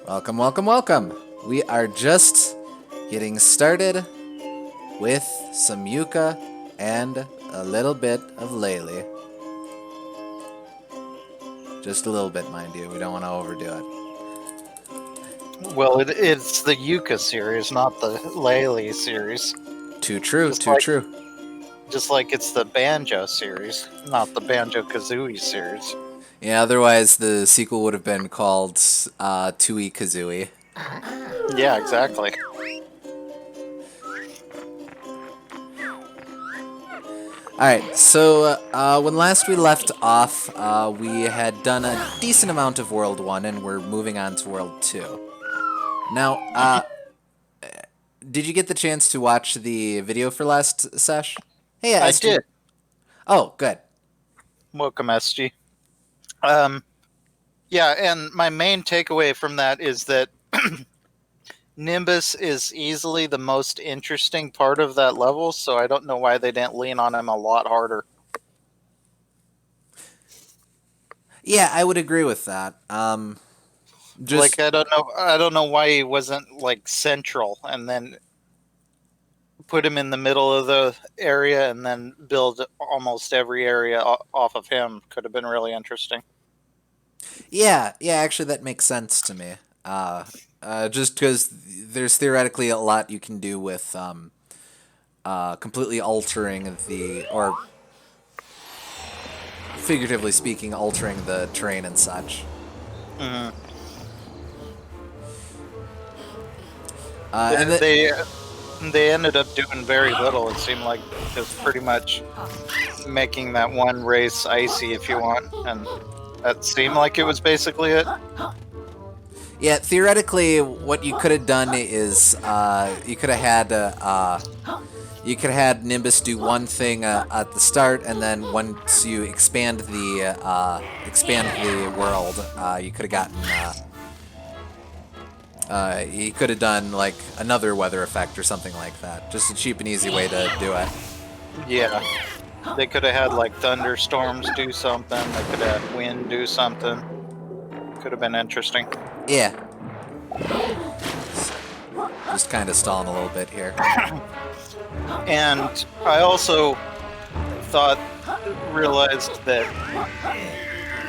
Welcome, welcome, welcome. We are just getting started with some Yuka and a little bit of Laylee. Just a little bit, mind you. We don't want to overdo it. Well, it's the Yuka series, not the Laylee series. Too true, Just too like- true. Just like it's the Banjo series, not the Banjo-Kazooie series. Yeah, otherwise the sequel would have been called Tui Kazooie. Yeah, exactly. Alright, so when last we left off, we had done a decent amount of World 1, and we're moving on to World 2. Now, did you get the chance to watch the video for last sesh? Hey, I SG. did. Oh, good. Welcome, SG. Yeah, and my main takeaway from that is that Nimbus is easily the most interesting part of that level, so I don't know why they didn't lean on him a lot harder. Yeah, I would agree with that. Just I don't know why he wasn't like central and then put him in the middle of the area and then build almost every area off of him. Could have been really interesting. yeah, actually that makes sense to me. Just because there's theoretically a lot you can do with completely altering or figuratively speaking, altering the terrain and such. Mm-hmm. And They ended up doing very little. It seemed like just pretty much making that one race icy if you want, and that seemed like it was basically it. yeah, theoretically, what you could have done is you could have had Nimbus do one thing at the start, and then once you expand the world, you could have gotten. You could have done like another weather effect or something like that. Just a cheap and easy way to do it. Yeah, they could have had like thunderstorms do something. They could have had wind do something. Could have been interesting. Yeah. Just kind of stalling a little bit here. And I also realized that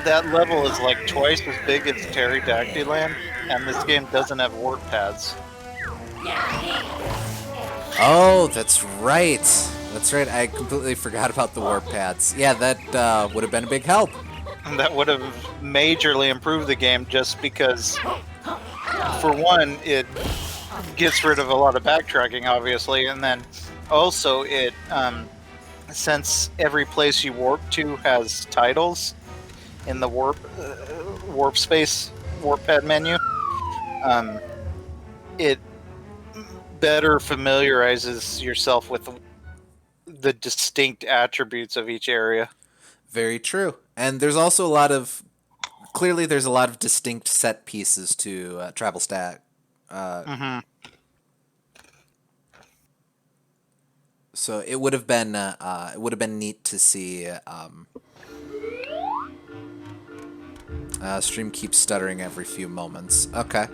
that level is like twice as big as Pterodactyl Land, and this game doesn't have warp pads. Oh, that's right. That's right. I completely forgot about the warp pads. Yeah, that would have been a big help. And that would have majorly improved the game just because, for one, it gets rid of a lot of backtracking, obviously, and then also it, since every place you warp to has titles in the warp space warp pad menu, it better familiarizes yourself with the distinct attributes of each area. Very true. And there's also clearly there's a lot of distinct set pieces to Travel Stack. So it would have been neat to see. Stream keeps stuttering every few moments. Okay.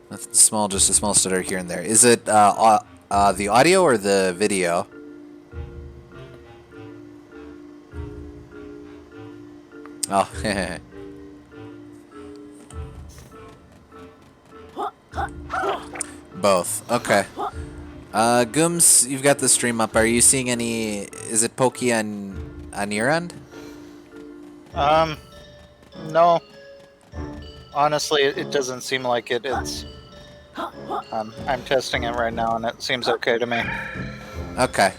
Nothing small, just a small stutter here and there. Is it the audio or the video? Oh, both. Okay. Gooms, you've got the stream up. Are you seeing any? Is it pokey on your end? No. Honestly, it doesn't seem like it. It's. I'm testing it right now, and it seems okay to me. Okay.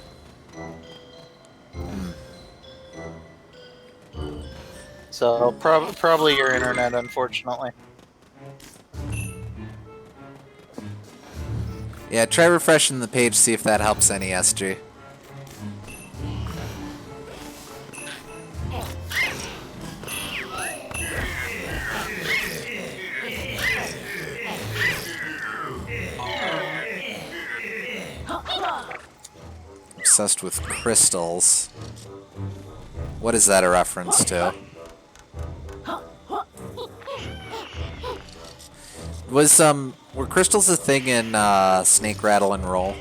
So probably your internet, unfortunately. Yeah, try refreshing the page, see if that helps any, SG. Obsessed with crystals. What is that a reference to? were crystals a thing in Snake Rattle and Roll?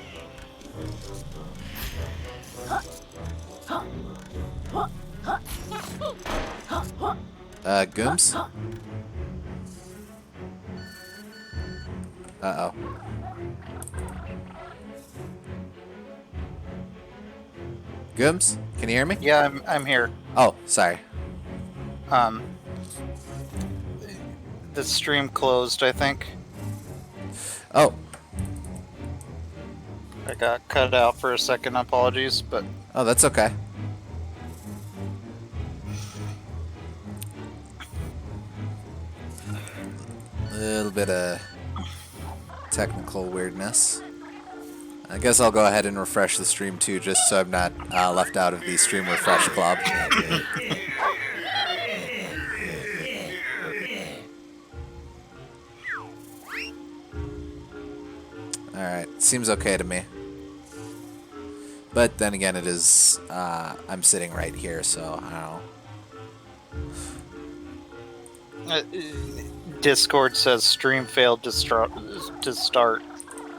Gooms? Uh-oh. Gooms? Can you hear me? Yeah, I'm here. Oh, sorry. The stream closed, I think. Oh. I got cut out for a second. Apologies, but Oh, that's okay. A little bit of technical weirdness. I guess I'll go ahead and refresh the stream too, just so I'm not left out of the stream refresh club. Alright, seems okay to me. But then again, it is, I'm sitting right here, so I don't know. Discord says stream failed to start.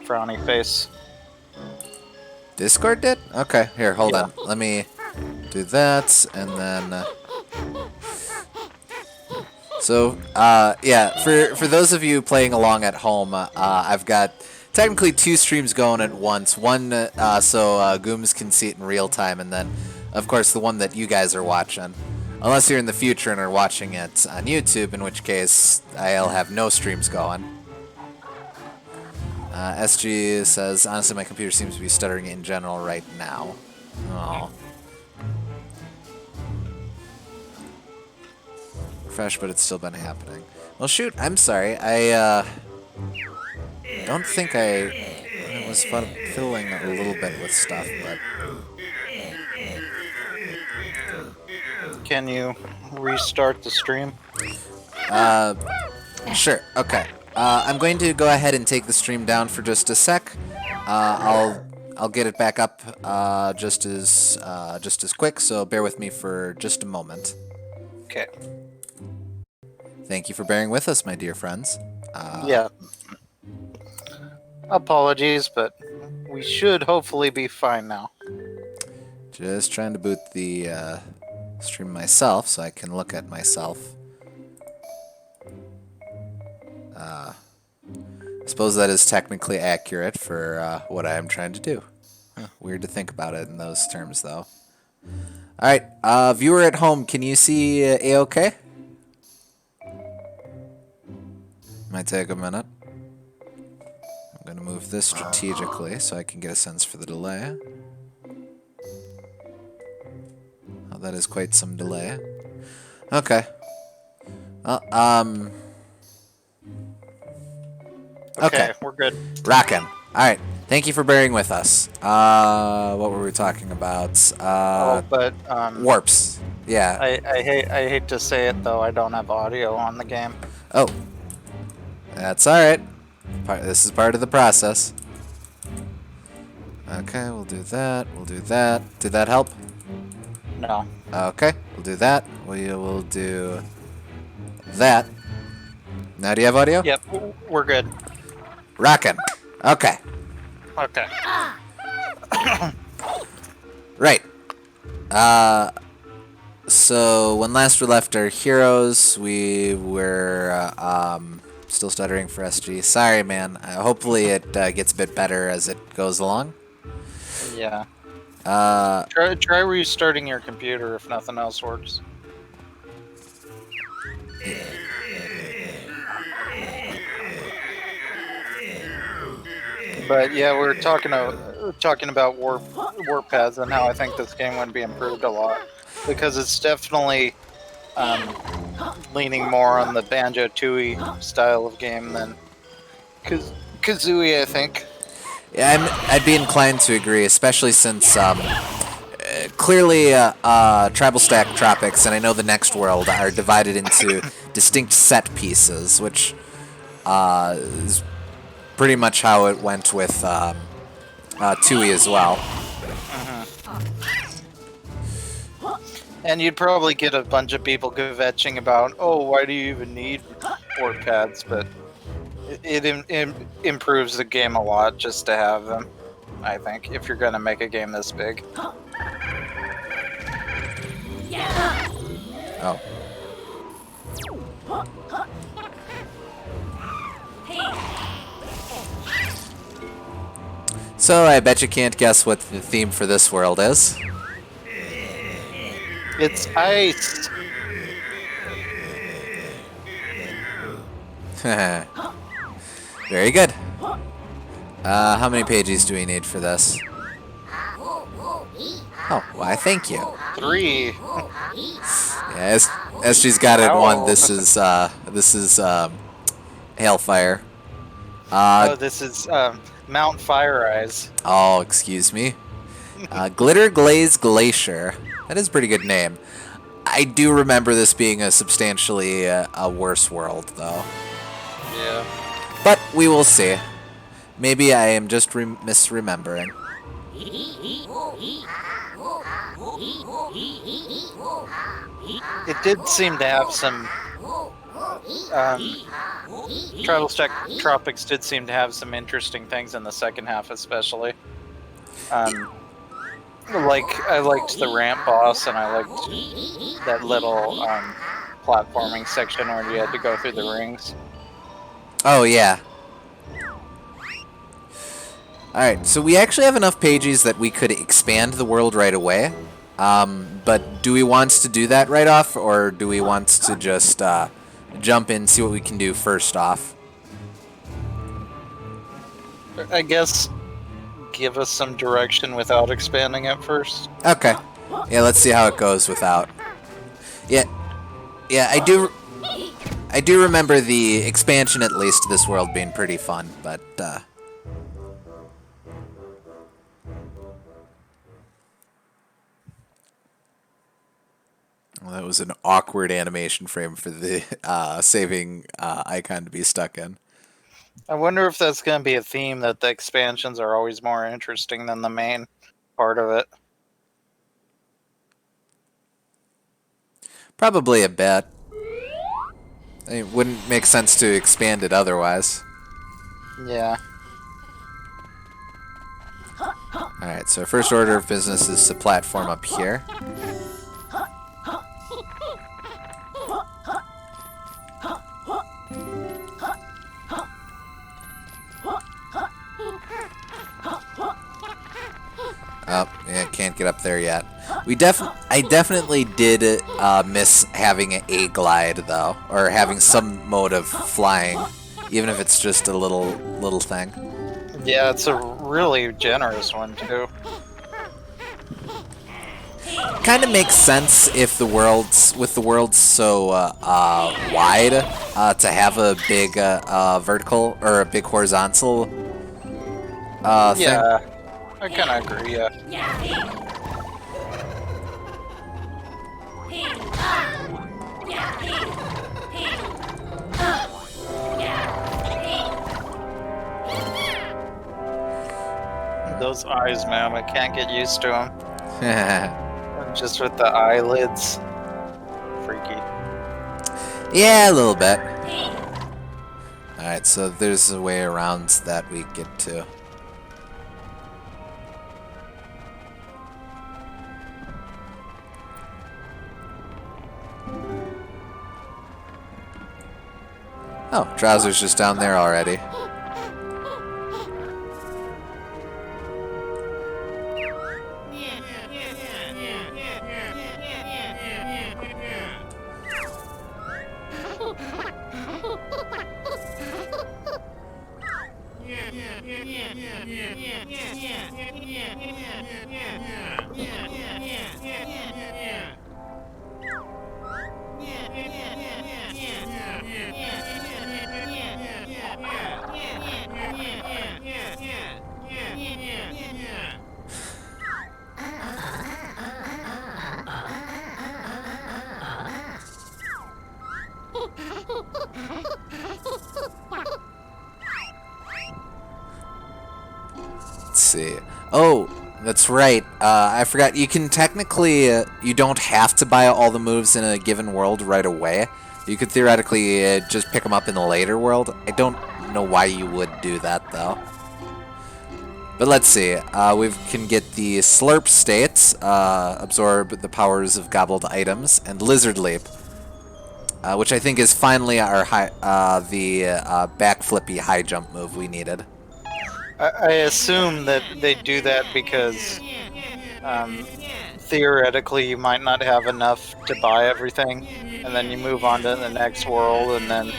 Frowny face. Discord did? Okay, here, hold on. Let me do that, and then... yeah, for those of you playing along at home, I've got technically 2 streams going at once. One so Gooms can see it in real time, and then, of course, the one that you guys are watching. Unless you're in the future and are watching it on YouTube, in which case I'll have no streams going. SG says, honestly, my computer seems to be stuttering in general right now. Oh. Fresh, but it's still been happening. Well, shoot, I'm sorry. I don't think I was fiddling a little bit with stuff, but... Can you restart the stream? Sure, okay. I'm going to go ahead and take the stream down for just a sec. I'll get it back up just as quick, so bear with me for just a moment. Okay. Thank you for bearing with us, my dear friends. Yeah. Apologies, but we should hopefully be fine now. Just trying to boot the stream myself so I can look at myself. I suppose that is technically accurate for what I am trying to do. Weird to think about it in those terms, though. Alright, viewer at home, can you see A-OK? Might take a minute. I'm going to move this strategically so I can get a sense for the delay. Oh, that is quite some delay. Okay. Well, Okay, we're good. Rockin'. Alright, thank you for bearing with us. What were we talking about? Warps. Yeah. I hate to say it though, I don't have audio on the game. Oh. That's alright. This is part of the process. Okay, we'll do that. We'll do that. Did that help? No. Okay, we'll do that. We will do that. Now do you have audio? Yep, we're good. Rockin'. Okay. Okay. Right. So when last we left our heroes, we were still stuttering for SG. Sorry, man. Hopefully it gets a bit better as it goes along. Yeah. Try restarting your computer if nothing else works. But yeah, we're talking about warp paths and how I think this game would be improved a lot, because it's definitely leaning more on the Banjo-Tooie style of game than Kazooie, I think. Yeah, I'd be inclined to agree, especially since clearly Tribal Stack Tropics and I know the Next World are divided into distinct set pieces, which is pretty much how it went with Tooie as well. And you'd probably get a bunch of people kvetching about, oh, why do you even need warp paths? But It improves the game a lot just to have them, I think, if you're going to make a game this big. Oh. So I bet you can't guess what the theme for this world is. It's ice. Very good. How many pages do we need for this? Oh, why, thank you. 3. Yeah, SG's got it Ow. one. This is Hailfire. Oh, this is Mount Fire Eyes. Oh, excuse me. Glitterglaze Glacier. That is a pretty good name. I do remember this being a substantially a worse world, though. Yeah. But we will see. Maybe I am just misremembering. It did seem to have some. Tribal Stack Tropics did seem to have some interesting things in the second half, especially. Like, I liked the ramp boss, and I liked that little platforming section where you had to go through the rings. Oh, yeah. Alright, so we actually have enough pages that we could expand the world right away. But do we want to do that right off, or do we want to just jump in, see what we can do first off? I guess give us some direction without expanding it first. Okay. Yeah, let's see how it goes without. Yeah, I do remember the expansion, at least, to this world being pretty fun, but well, that was an awkward animation frame for the saving icon to be stuck in. I wonder if that's going to be a theme, that the expansions are always more interesting than the main part of it. Probably a bit. It wouldn't make sense to expand it otherwise. Yeah. Alright, so first order of business is the platform up here. Oh, yeah, can't get up there yet. I definitely did miss having a glide, though, or having some mode of flying, even if it's just a little thing. Yeah, it's a really generous one, too. Kind of makes sense if the world's so wide to have a big vertical or a big horizontal thing. Yeah, I kind of agree, yeah. Those eyes, man, I can't get used to them. Just with the eyelids. Freaky. Yeah, a little bit. Alright, so there's a way around that we get to. Oh, Drowser's just down there already. Let's see. Oh, that's right. I forgot. You can technically, you don't have to buy all the moves in a given world right away. You could theoretically just pick them up in the later world. I don't don't know why you would do that, though. But let's see. We can get the Slurp States, absorb the powers of gobbled items, and Lizard Leap, which I think is finally our backflippy high jump move we needed. I assume that they do that because theoretically you might not have enough to buy everything, and then you move on to the next world, and then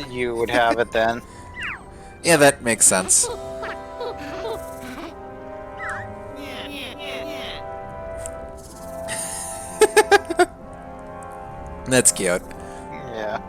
you would have it then. Yeah, that makes sense. That's cute. Yeah.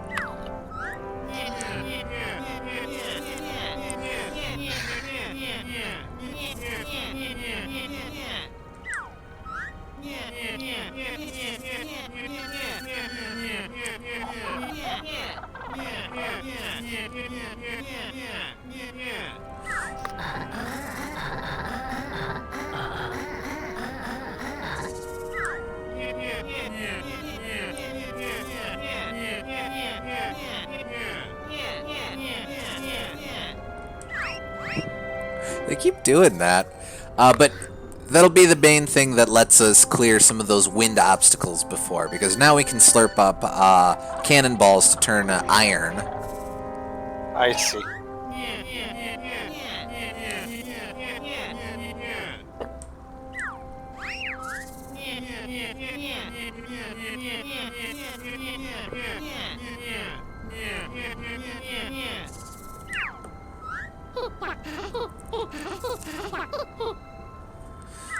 They keep doing that. But that'll be the main thing that lets us clear some of those wind obstacles before, because now we can slurp up cannonballs to turn iron. I see.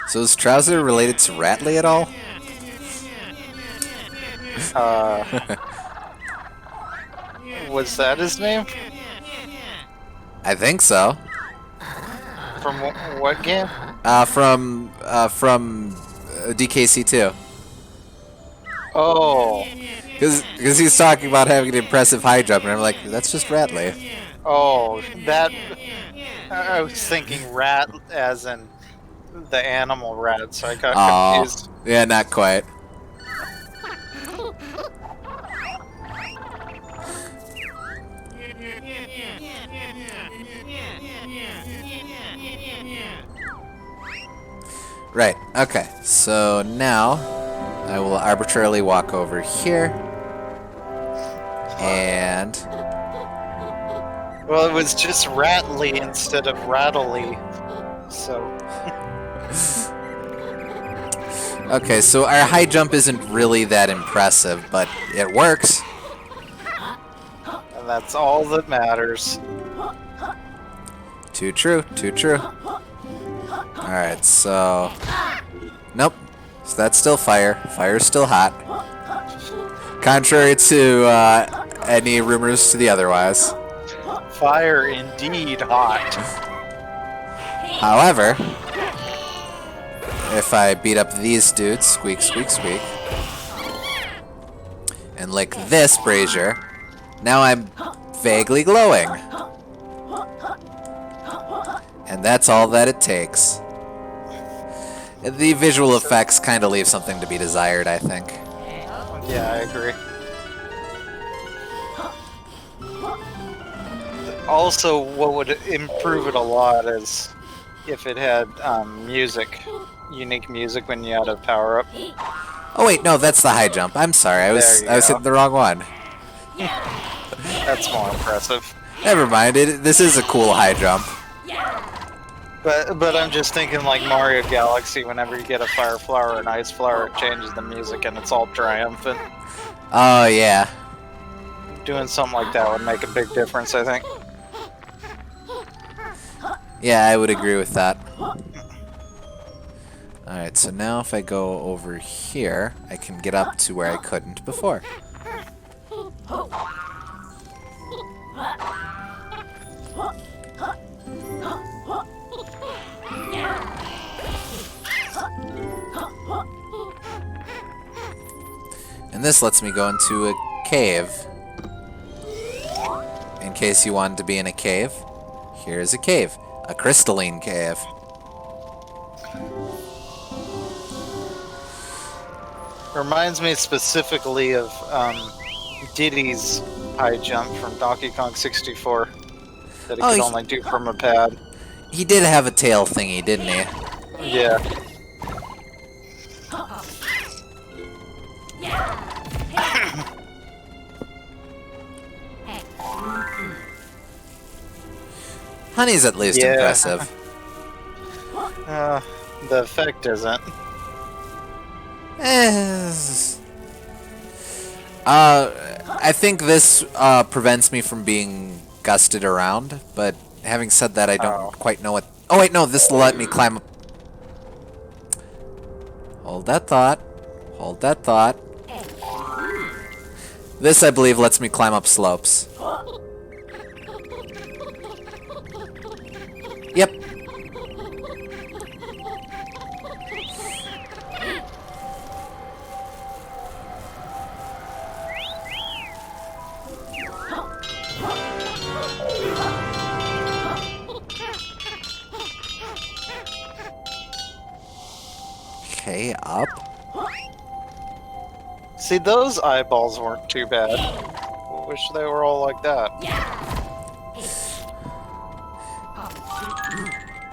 So is Trouser related to Ratley at all? Was that his name? I think so. From what game? From DKC2. Oh. Because he's talking about having an impressive high jump, and I'm like, that's just Ratley. Oh, that... I was thinking rat as in the animal rat, so I got confused. Yeah, not quite. Right, okay. So now I will arbitrarily walk over here. And... Well, it was just Ratley instead of Rattly, so... Okay, so our high jump isn't really that impressive, but it works. And that's all that matters. Too true, too true. Alright, so... Nope. So that's still fire. Fire's still hot. Contrary to any rumors to the otherwise. Fire indeed hot. However, if I beat up these dudes, squeak, squeak, squeak, and lick this brazier, now I'm vaguely glowing. And that's all that it takes. The visual effects kind of leave something to be desired, I think. Yeah, I agree. Also, what would improve it a lot is if it had music, unique music when you had a power-up. Oh wait, no, that's the high jump. I'm sorry, I was hitting the wrong one. That's more impressive. Never mind, this is a cool high jump. But I'm just thinking like Mario Galaxy, whenever you get a fire flower or an ice flower, it changes the music and it's all triumphant. Oh yeah. Doing something like that would make a big difference, I think. Yeah, I would agree with that. Alright, so now if I go over here, I can get up to where I couldn't before. And this lets me go into a cave. In case you wanted to be in a cave, here's a cave. A crystalline cave. Reminds me specifically of Diddy's high jump from Donkey Kong 64 that he Oh, could only do from a pad. He did have a tail thingy, didn't he? Yeah. Honey's at least Yeah. impressive. The effect isn't. I think this prevents me from being gusted around, but having said that, I don't quite know what... Oh wait, no, this will let me climb up... Hold that thought. Hold that thought. This, I believe, lets me climb up slopes. Yep. Okay, up. See, those eyeballs weren't too bad. Wish they were all like that.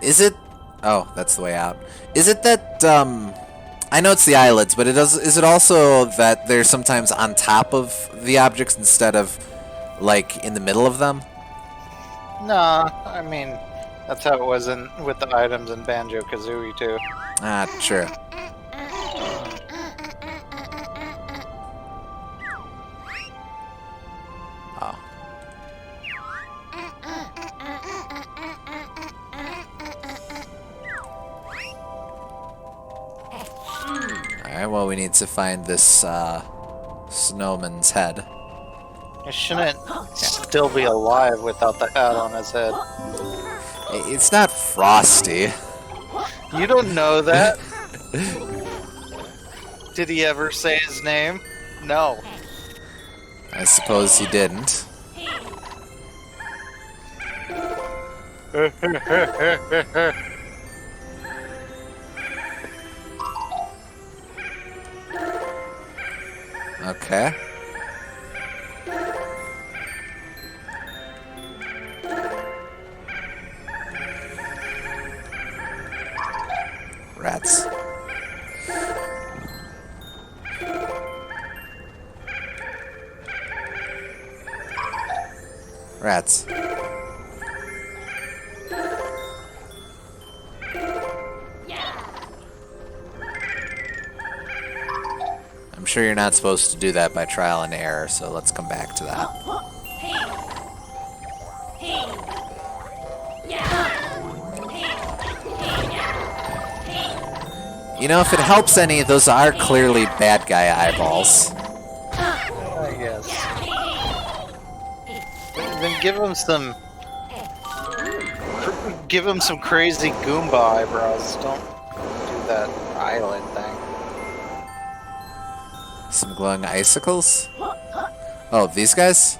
Is it... Oh, that's the way out. Is it that, I know it's the eyelids, but is it also that they're sometimes on top of the objects instead of, like, in the middle of them? Nah, I mean, that's how it was with the items in Banjo-Kazooie, too. Ah, sure. Oh. Alright, well, we need to find this, snowman's head. He shouldn't still be alive without the hat on his head. It's not Frosty. You don't know that? Did he ever say his name? No. I suppose he didn't. Okay. Rats. Rats. I'm sure you're not supposed to do that by trial and error, so let's come back to that. You know, if it helps any, those are clearly bad guy eyeballs. I guess. Then give him some crazy Goomba eyebrows. Don't do that eyelid thing. Some glowing icicles? Oh, these guys?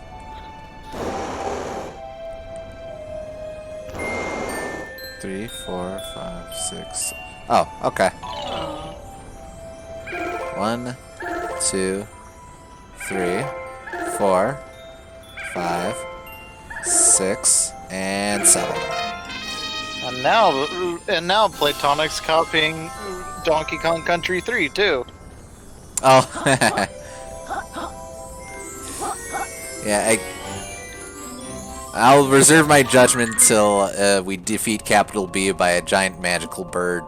Three, 4, 5, 6. Oh, okay. 1, 2, 3, 4, 5, 6, and 7. And now Playtonic's copying Donkey Kong Country 3 too. Oh, yeah. I'll reserve my judgment till we defeat Capital B by a giant magical bird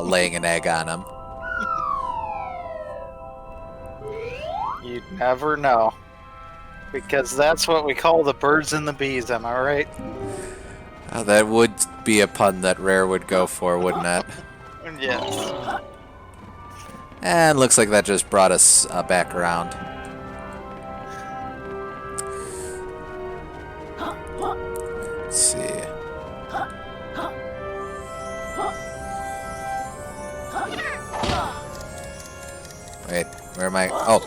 laying an egg on him. You'd never know. Because that's what we call the birds and the bees, am I right? Oh, that would be a pun that Rare would go for, wouldn't it? Yes. And looks like that just brought us back around. Let's see. Wait, where am I? Oh.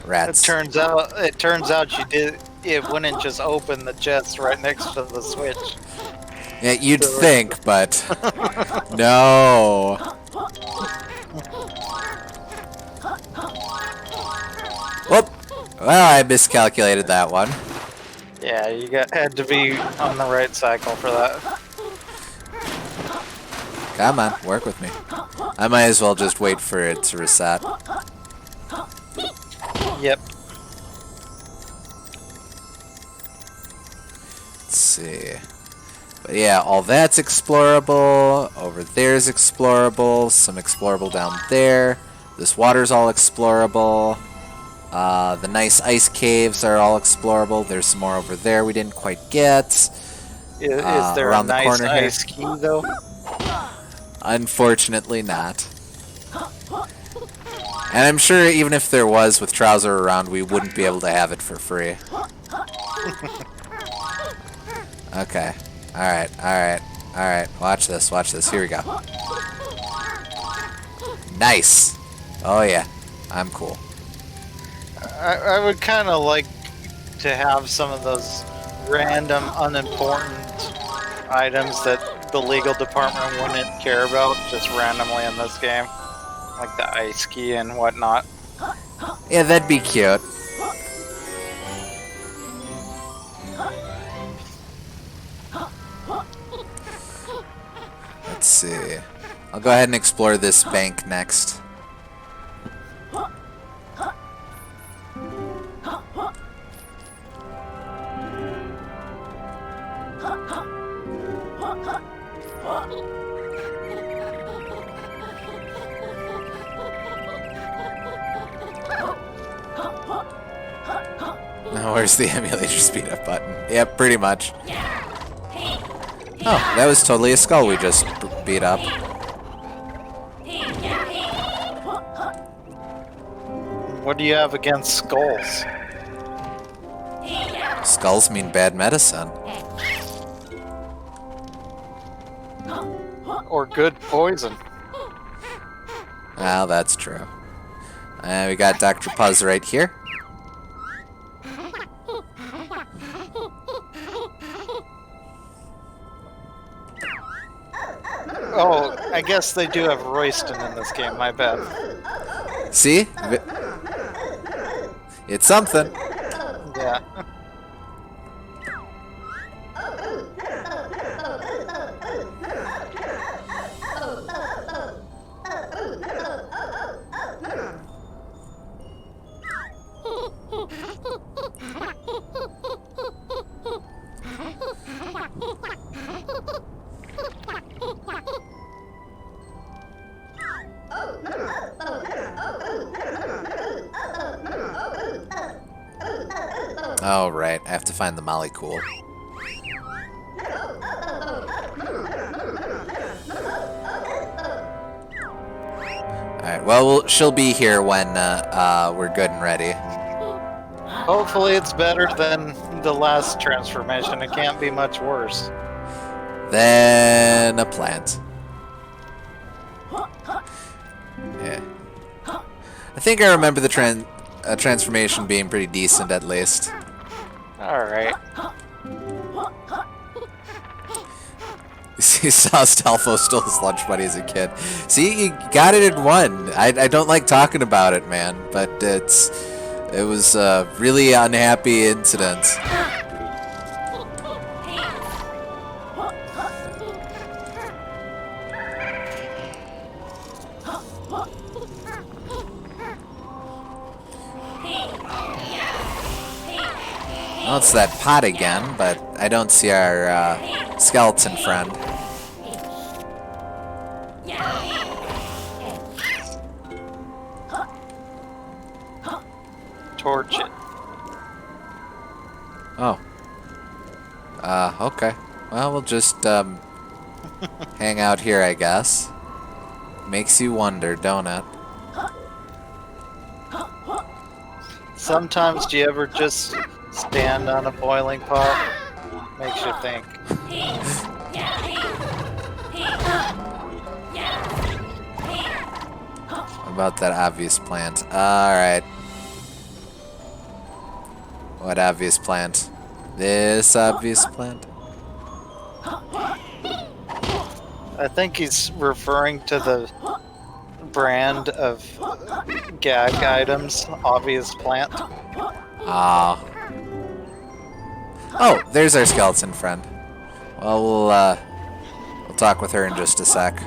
Rats. It turns out you did. It wouldn't just open the chest right next to the switch. Yeah, you'd think, but no. Whoop. Well, I miscalculated that one. Yeah, you had to be on the right cycle for that. Come on, work with me. I might as well just wait for it to reset. Yep. Let's see. But yeah, all that's explorable. Over there's explorable. Some explorable down there. This water's all explorable. The nice ice caves are all explorable. There's some more over there we didn't quite get. Is there a around the nice corner here. ice key, though? Unfortunately not. And I'm sure even if there was with Trouser around, we wouldn't be able to have it for free. Okay. Alright, alright, alright. Watch this, watch this. Here we go. Nice! Oh yeah. I'm cool. I would kind of like to have some of those random, unimportant items that the legal department wouldn't care about just randomly in this game. Like the ice key and whatnot. Yeah, that'd be cute. Let's see. I'll go ahead and explore this bank next. Now, where's the emulator speed up button? Yep, pretty much. Oh, that was totally a skull we just beat up. What do you have against skulls? Skulls mean bad medicine. Or good poison? Well, that's true. And we got Dr. Puzz right here. Oh, I guess they do have Royston in this game, my bad. See? It's something. Yeah. Oh, right. I have to find the molecule. Alright, well, she'll be here when we're good and ready. Hopefully it's better than the last transformation. It can't be much worse. Then a plant. Yeah. I think I remember the transformation being pretty decent at least. Alright. You saw Stalfo stole his lunch money as a kid. See, you got it in one. I don't like talking about it, man, but it was a really unhappy incident. Well, it's that pot again, but I don't see our skeleton friend. Torch it. Oh. Okay. Well, we'll just hang out here, I guess. Makes you wonder, don't it? Sometimes do you ever just stand on a boiling pot? Makes you think. About that obvious plant. Alright. What obvious plant? This obvious plant? I think he's referring to the brand of gag items, obvious plant. Ah. Oh, there's our skeleton friend. Well, we'll talk with her in just a sec.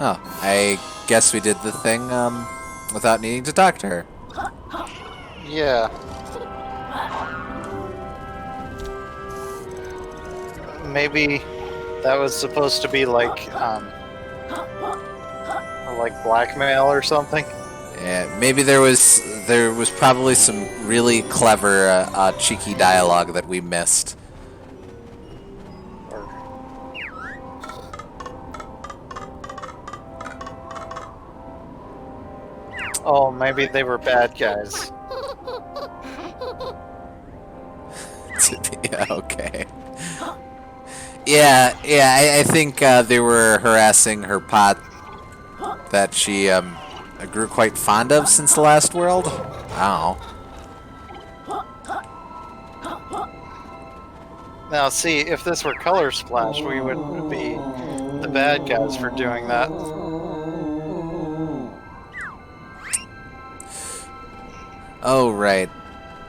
Oh, I guess we did the thing, without needing to talk to her. Yeah. Maybe that was supposed to be like blackmail or something. Yeah, maybe there was probably some really clever, cheeky dialogue that we missed. Or... Oh, maybe they were bad guys. Yeah, okay. Yeah, I think they were harassing her pot that she grew quite fond of since the last world. I Now, see, if this were Color Splash, we would be the bad guys for doing that. Oh, right.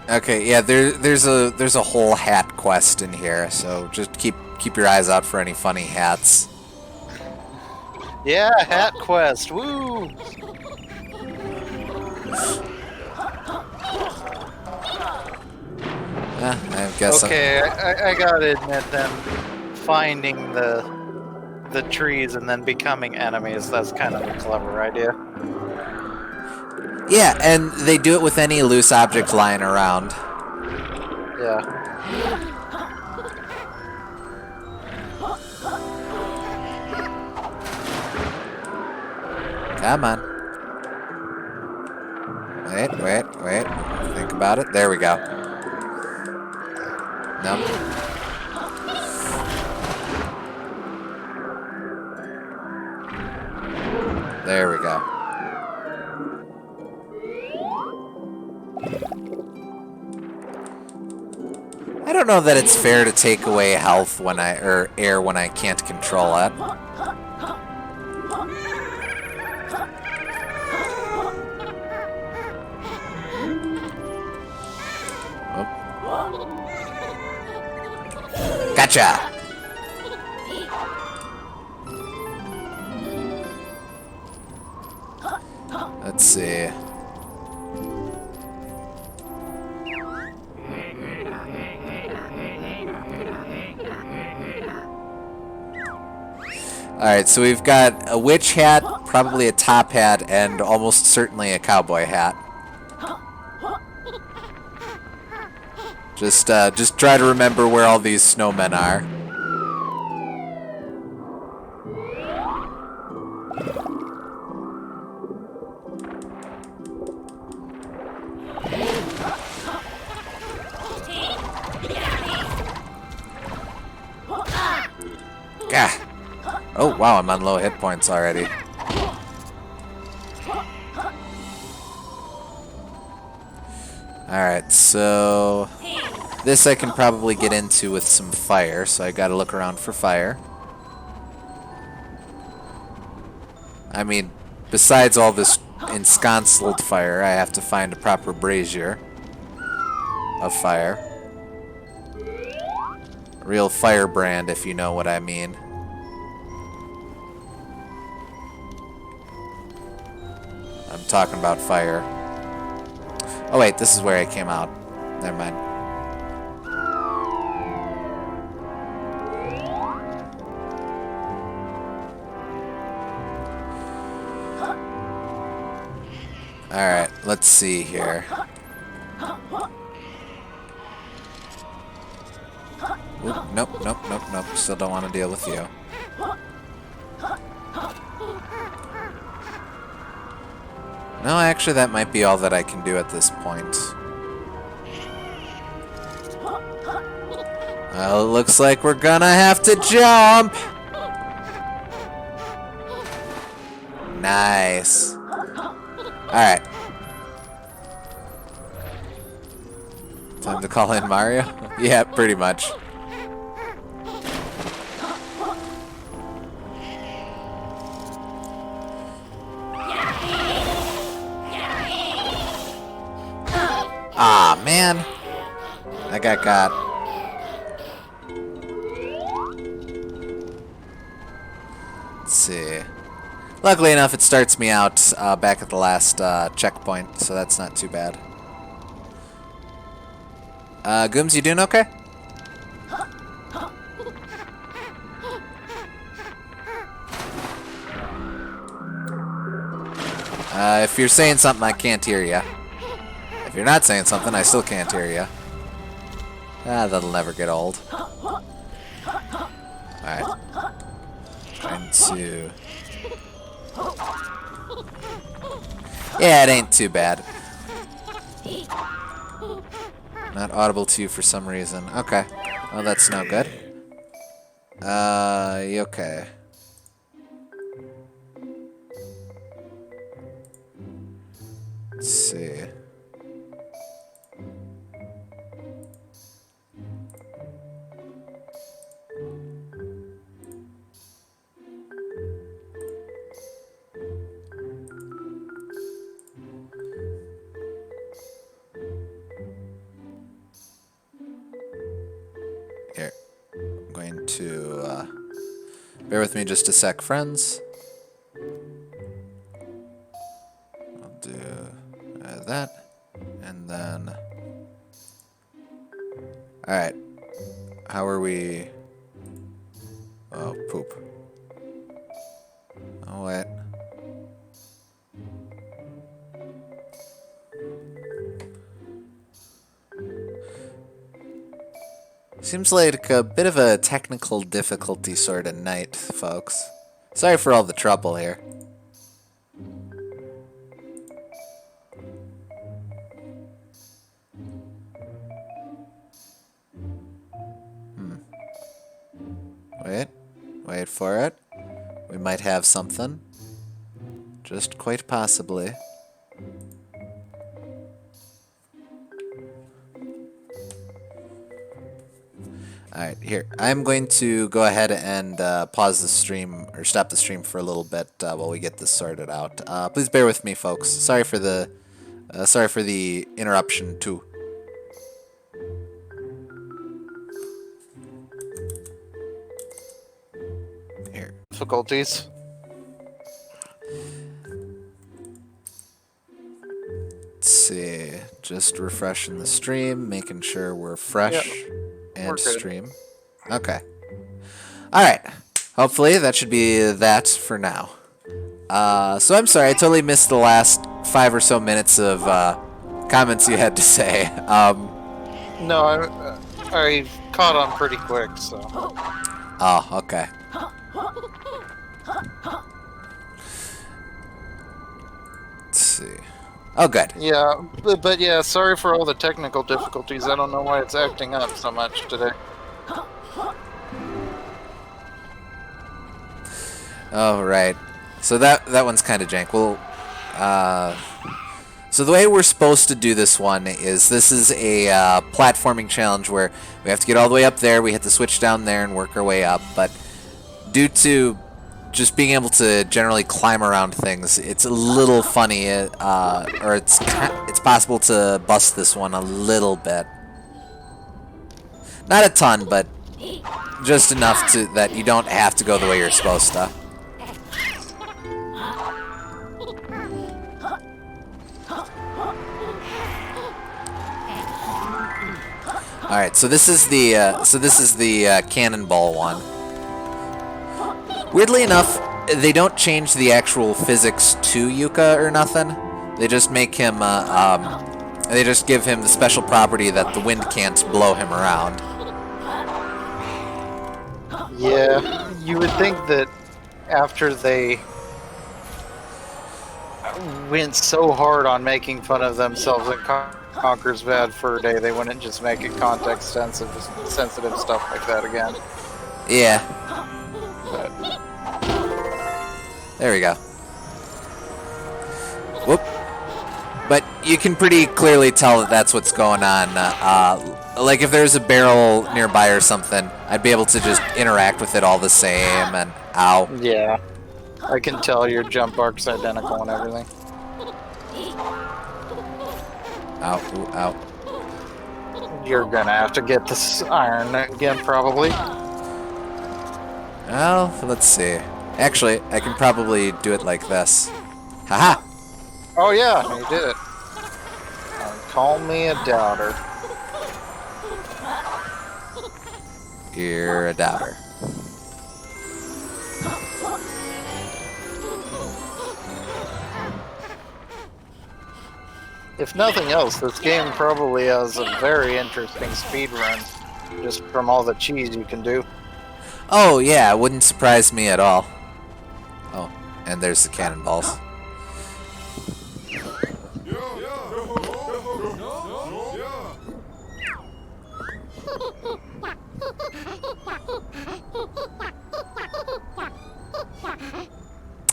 Okay, yeah, there's a whole hat quest in here, so just keep your eyes out for any funny hats. Yeah, hat quest, woo! I guess. Okay, I gotta admit, then finding the trees and then becoming enemies, that's kind of a clever idea. Yeah, and they do it with any loose object lying around. Yeah. Come on. Wait. Think about it. There we go. Nope. There we go. I don't know that it's fair to take away health or air when I can't control it. Gotcha! Let's see. Alright, so we've got a witch hat, probably a top hat, and almost certainly a cowboy hat. Just try to remember where all these snowmen are. Gah. Oh, wow, I'm on low hit points already. Alright, so this I can probably get into with some fire, so I gotta look around for fire. I mean, besides all this ensconced fire, I have to find a proper brazier of fire. A real firebrand, if you know what I mean. I'm talking about fire. Oh wait, this is where I came out. Never mind. Alright, let's see here. Oop, nope. Still don't want to deal with you. No, actually that might be all that I can do at this point. Well, it looks like we're gonna have to jump. Nice. Alright. Time to call in Mario? Yeah, pretty much. Ah, man. I got got. Let's see. Luckily enough, it starts me out back at the last checkpoint, so that's not too bad. Gooms, you doing okay? If you're saying something, I can't hear you. If you're not saying something, I still can't hear you. Ah, that'll never get old. Alright. Trying to... Yeah, it ain't too bad. Not audible to you for some reason. Okay. Well, that's no good. Okay. Let's see. Here. I'm going to, bear with me just a sec, friends. I'll do that. And then... Alright. How are we... Oh, poop. Oh, wait. Seems like a bit of a technical difficulty sort of night, folks. Sorry for all the trouble here. Wait for it. We might have something. Just quite possibly. Alright, here. I'm going to go ahead and pause the stream, or stop the stream for a little bit while we get this sorted out. Please bear with me, folks. Sorry for the interruption, too. Here. Difficulties. Let's see. Just refreshing the stream, making sure we're fresh. Yep. And stream. Okay. Alright. Hopefully that should be that for now. So I'm sorry, I totally missed the last 5 or so minutes of comments you had to say. No, I caught on pretty quick, so. Oh, okay. Let's see. Oh, good. Yeah, but yeah, sorry for all the technical difficulties. I don't know why it's acting up so much today. Oh, right. So that one's kind of jank. Well, so the way we're supposed to do this one is this is a platforming challenge where we have to get all the way up there, we have to switch down there and work our way up, but due to just being able to generally climb around things, it's a little funny, or it's possible to bust this one a little bit. Not a ton, but just enough to that you don't have to go the way you're supposed to. All right, so this is the cannonball one. Weirdly enough, they don't change the actual physics to Yooka or nothing. They just make him, they just give him the special property that the wind can't blow him around. Yeah, you would think that after they went so hard on making fun of themselves in Conker's Bad Fur Day, they wouldn't just make it context sensitive stuff like that again. Yeah. But There we go. Whoop. But you can pretty clearly tell that that's what's going on. Like if there's a barrel nearby or something, I'd be able to just interact with it all the same. And ow. yeah, I can tell your jump arc's identical and everything. Ow. Ooh, ow. You're gonna have to get this iron again, probably. Well, let's see. Actually, I can probably do it like this. Haha! Oh yeah, you did it. Call me a doubter. You're a doubter. If nothing else, this game probably has a very interesting speed run, just from all the cheese you can do. Oh, yeah, it wouldn't surprise me at all. Oh, and there's the cannonballs.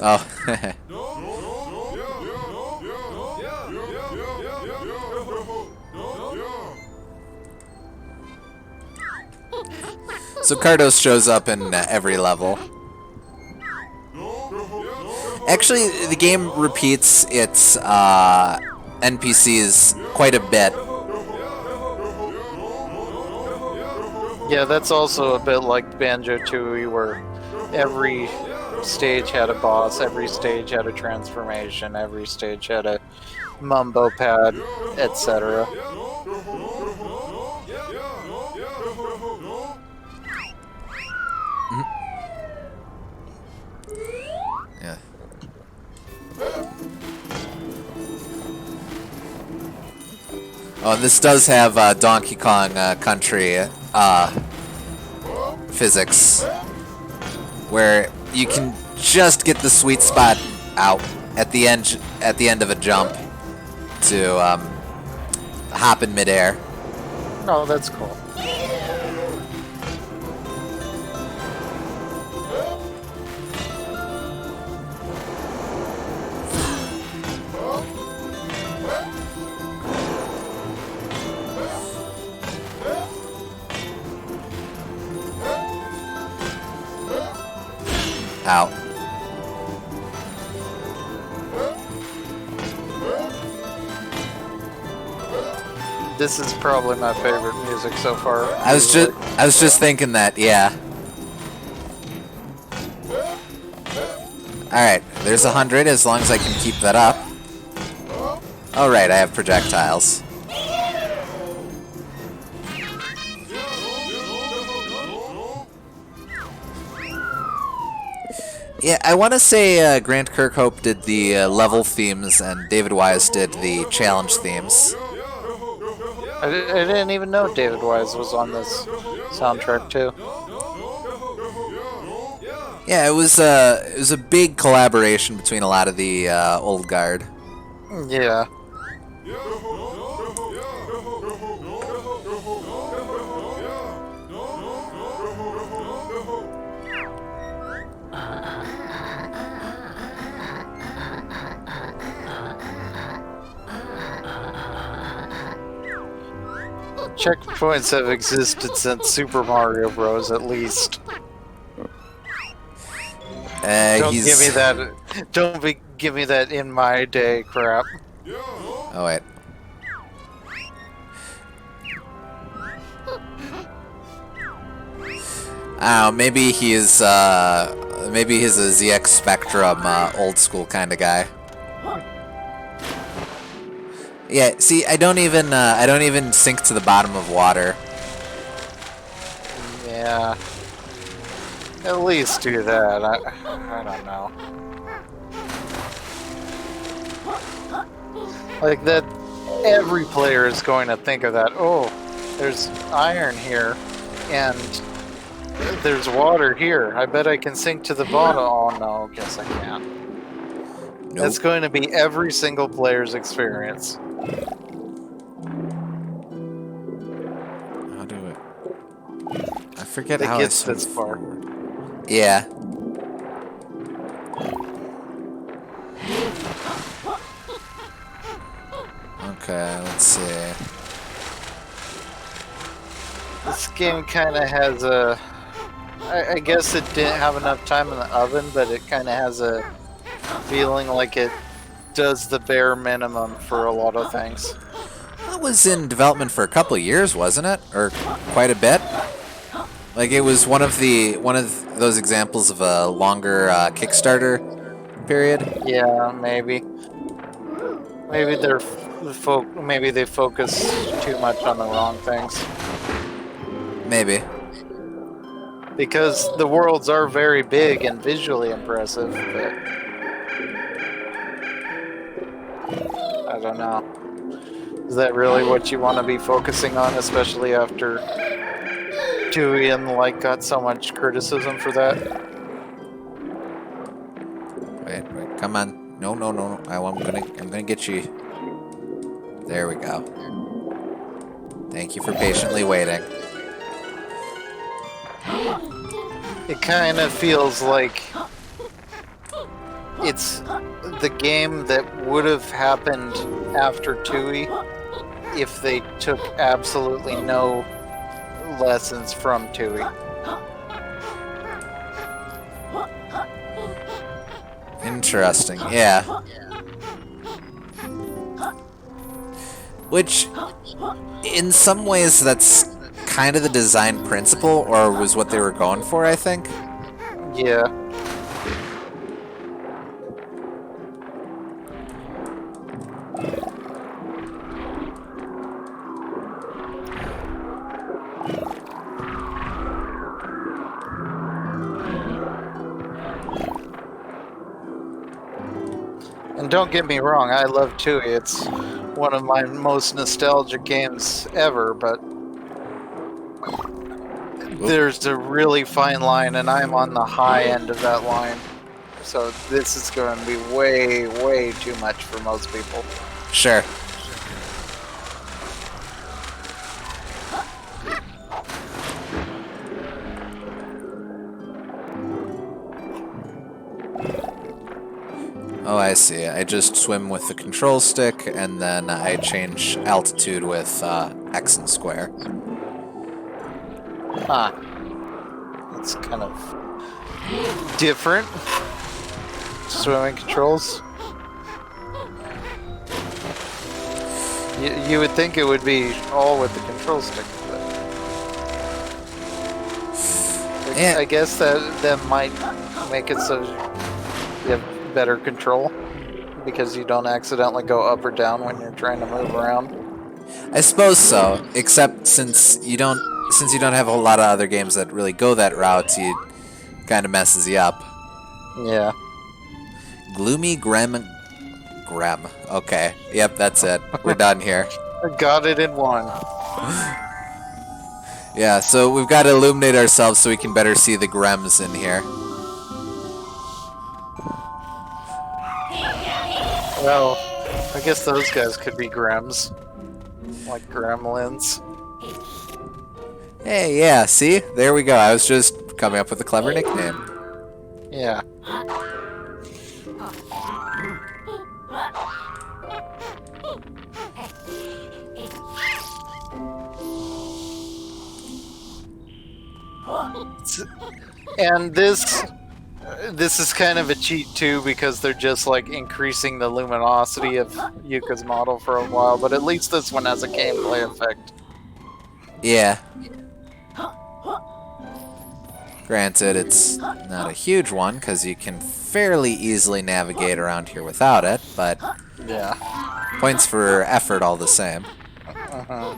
Oh, so Cardos shows up in every level. Actually, the game repeats its NPCs quite a bit. Yeah, that's also a bit like Banjo-Tooie, where every stage had a boss, every stage had a transformation, every stage had a mumbo pad, etc. Yeah. Oh, and this does have Donkey Kong Country physics, where you can just get the sweet spot out at the end of a jump to hop in midair. Oh, that's cool. Ow. This is probably my favorite music so far. I was just thinking that, yeah. Alright, there's 100 as long as I can keep that up. Alright, I have projectiles. Yeah, I want to say Grant Kirkhope did the level themes and David Wise did the challenge themes. I didn't even know David Wise was on this soundtrack too. Yeah, it was a big collaboration between a lot of the old guard. Yeah. Checkpoints have existed since Super Mario Bros. At least. Don't give me that. Give me that in my day crap. Oh wait. Oh, maybe he's a ZX Spectrum old school kind of guy. Yeah, see, I don't even sink to the bottom of water. Yeah. At least do that. I don't know. Like that, every player is going to think of that. Oh, there's iron here, and there's water here. I bet I can sink to the bottom. Oh no, guess I can't. Nope. That's going to be every single player's experience. do it? I forget It how gets I swim this far. forward. Yeah. Okay, let's see. This game kind of has a... I guess it didn't have enough time in the oven, but it kind of has a feeling like it does the bare minimum for a lot of things. That was in development for a couple of years, wasn't it? Or quite a bit? Like it was one of those examples of a longer Kickstarter period. Yeah, maybe. Maybe maybe they focus too much on the wrong things. Maybe. Because the worlds are very big and visually impressive, but I don't know. Is that really what you want to be focusing on, especially after Tui and the like got so much criticism for that? Wait, come on. No. I'm gonna get you. There we go. Thank you for patiently waiting. It kind of feels like it's the game that would have happened after Tui if they took absolutely no lessons from Tui. Interesting, yeah. Which, in some ways, that's kind of the design principle, or was what they were going for, I think. Yeah. And don't get me wrong, I love Tui. It's one of my most nostalgic games ever, but there's a really fine line, and I'm on the high end of that line. So this is going to be way, way too much for most people. Sure. Oh, I see. I just swim with the control stick, and then I change altitude with X and square. Huh. That's kind of different. Swimming controls. You would think it would be all with the control stick, but Yeah. I guess that might make it so you have better control because you don't accidentally go up or down when you're trying to move around. I suppose so, except since you don't have a whole lot of other games that really go that route, it kind of messes you up. Yeah. Gloomy Grem. Okay. Yep, that's it. We're done here. I got it in one. Yeah, so we've got to illuminate ourselves so we can better see the Grems in here. Well, I guess those guys could be Grems. Like gremlins. Hey, yeah, see? There we go. I was just coming up with a clever nickname. Yeah. And this is kind of a cheat too, because they're just like increasing the luminosity of Yuka's model for a while, but at least this one has a gameplay effect. Yeah. Granted, it's not a huge one, because you can fairly easily navigate around here without it, but Yeah. points for effort all the same. Uh-huh.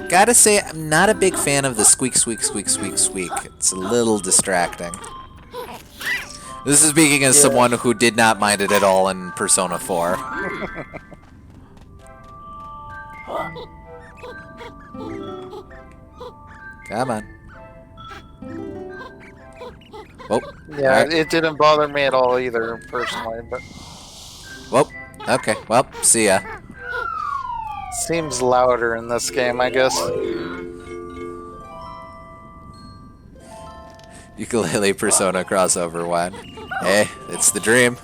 Gotta say, I'm not a big fan of the squeak, squeak, squeak, squeak, squeak. It's a little distracting. This is speaking as someone who did not mind it at all in Persona 4. Come on. Oh. Yeah, Alright. it didn't bother me at all either, personally, but Well, okay. Well, see ya. Seems louder in this game, I guess. Yooka-Laylee Persona crossover one. Hey, it's the dream.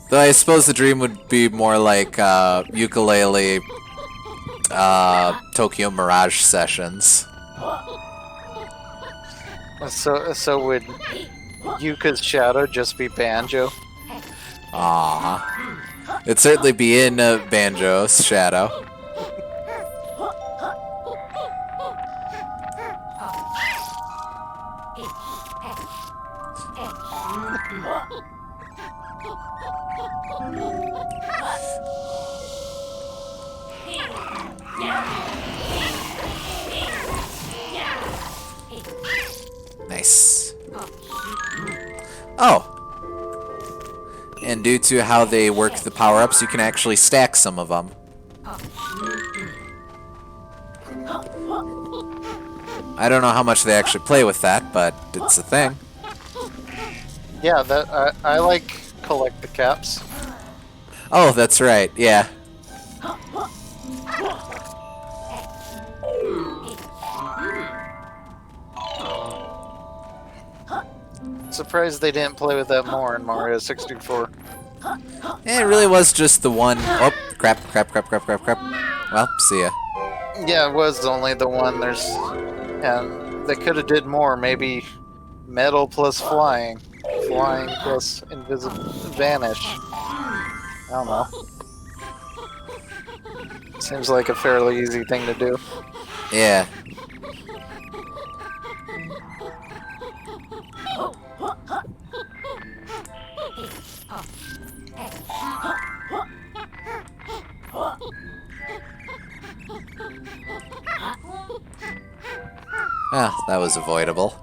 Though I suppose the dream would be more like Yooka-Laylee Tokyo Mirage sessions. So would Yuka's shadow just be Banjo? Aww. It'd certainly be in Banjo's shadow. Nice. Oh! And due to how they work the power-ups, you can actually stack some of them. I don't know how much they actually play with that, but it's a thing. Yeah, that I like collect the caps. Oh, that's right, yeah. Surprised they didn't play with that more in Mario 64. It really was just the one. Oh, crap. Well, see ya. Yeah, it was only the one. And they could have did more. Maybe metal plus flying, flying plus invisible vanish. I don't know. Seems like a fairly easy thing to do. Yeah. Ah, that was avoidable.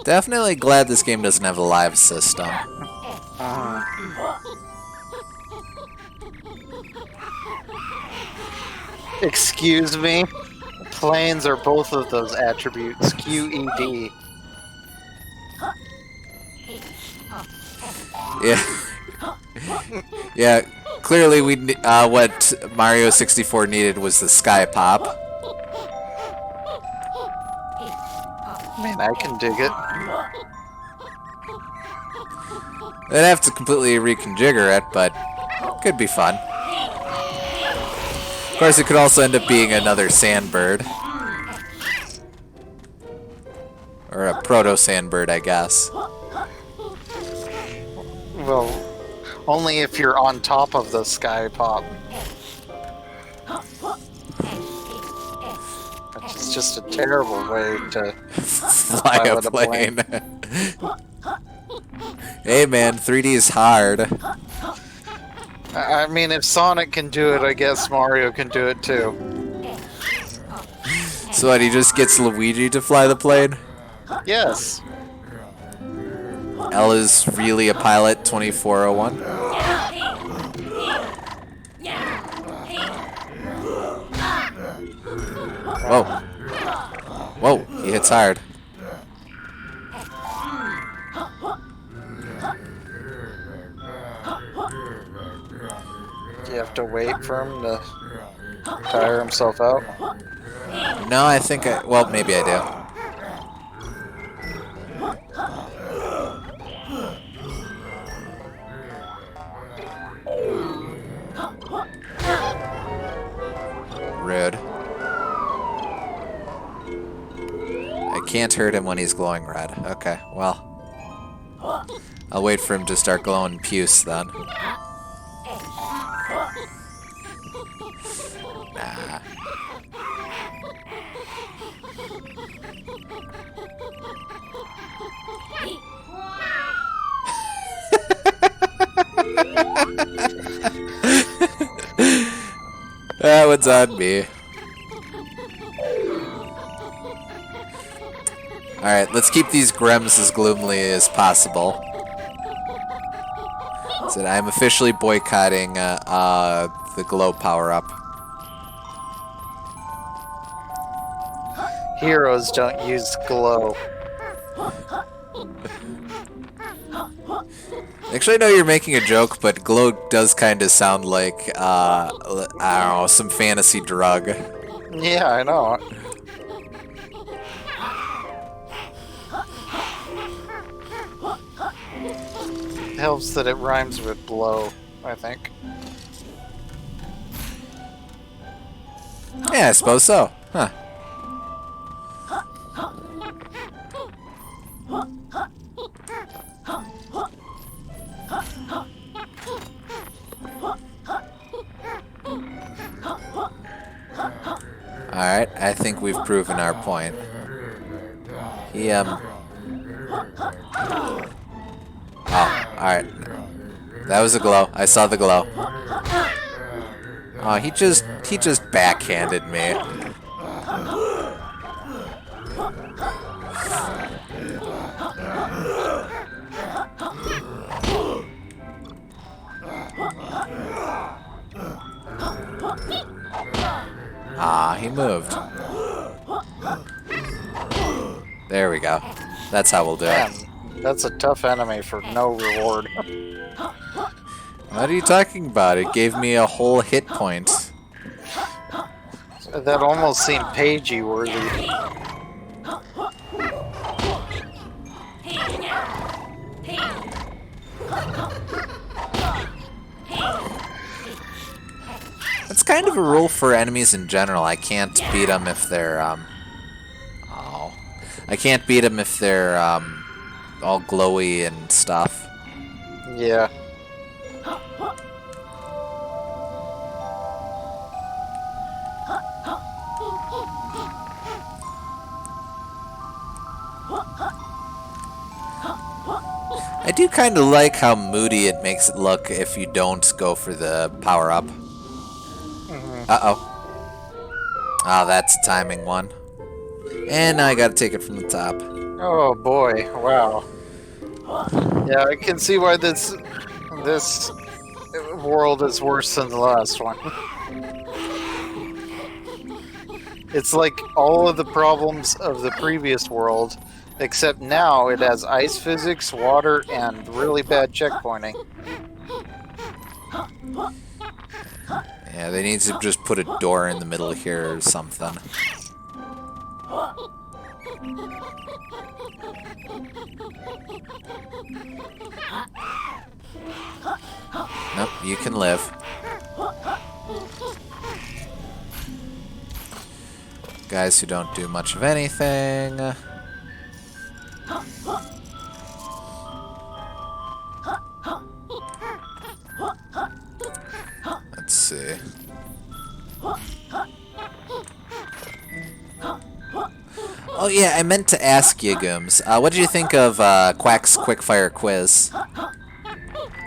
Definitely glad this game doesn't have a live system. Excuse me? Planes are both of those attributes. QED. Yeah. Yeah, clearly what Mario 64 needed was the sky pop. Man, I can dig it. They'd have to completely reconfigure it, but could be fun. Of course, it could also end up being another sandbird. Or a proto-sandbird, I guess. Well, only if you're on top of the sky pop. It's just a terrible way to fly a plane. Hey man, 3D is hard. I mean, if Sonic can do it, I guess Mario can do it too. So what, he just gets Luigi to fly the plane? Yes. L is really a pilot 2401. Whoa. Whoa, he hits hard. Do you have to wait for him to tire himself out? No, I think well, maybe I do. Rude. I can't hurt him when he's glowing red. Okay, well. I'll wait for him to start glowing puce then. Nah. That one's on me. Alright, let's keep these Grems as gloomily as possible. So I'm officially boycotting the glow power-up. Heroes don't use glow. Actually, I know you're making a joke, but glow does kind of sound like, I don't know, some fantasy drug. Yeah, I know. It helps that it rhymes with blow, I think. Yeah, I suppose so. Huh. Alright, I think we've proven our point. Oh, alright. That was a glow. I saw the glow. Oh, he just backhanded me. Ah, he moved. There we go. That's how we'll do it. Man, that's a tough enemy for no reward. What are you talking about? It gave me a whole hit point. That almost seemed pagey worthy. It's kind of a rule for enemies in general. I can't beat them if they're, Oh. I can't beat them if they're, all glowy and stuff. Yeah. I do kind of like how moody it makes it look if you don't go for the power-up. Uh-oh. Ah, that's a timing one. And now I gotta take it from the top. Oh boy, wow. Yeah, I can see why this world is worse than the last one. It's like all of the problems of the previous world, except now it has ice physics, water, and really bad checkpointing. Yeah, they need to just put a door in the middle here or something. Nope, you can live. Guys who don't do much of anything. Let's see. Oh yeah, I meant to ask you, Gooms. What did you think of Quack's Quickfire Quiz?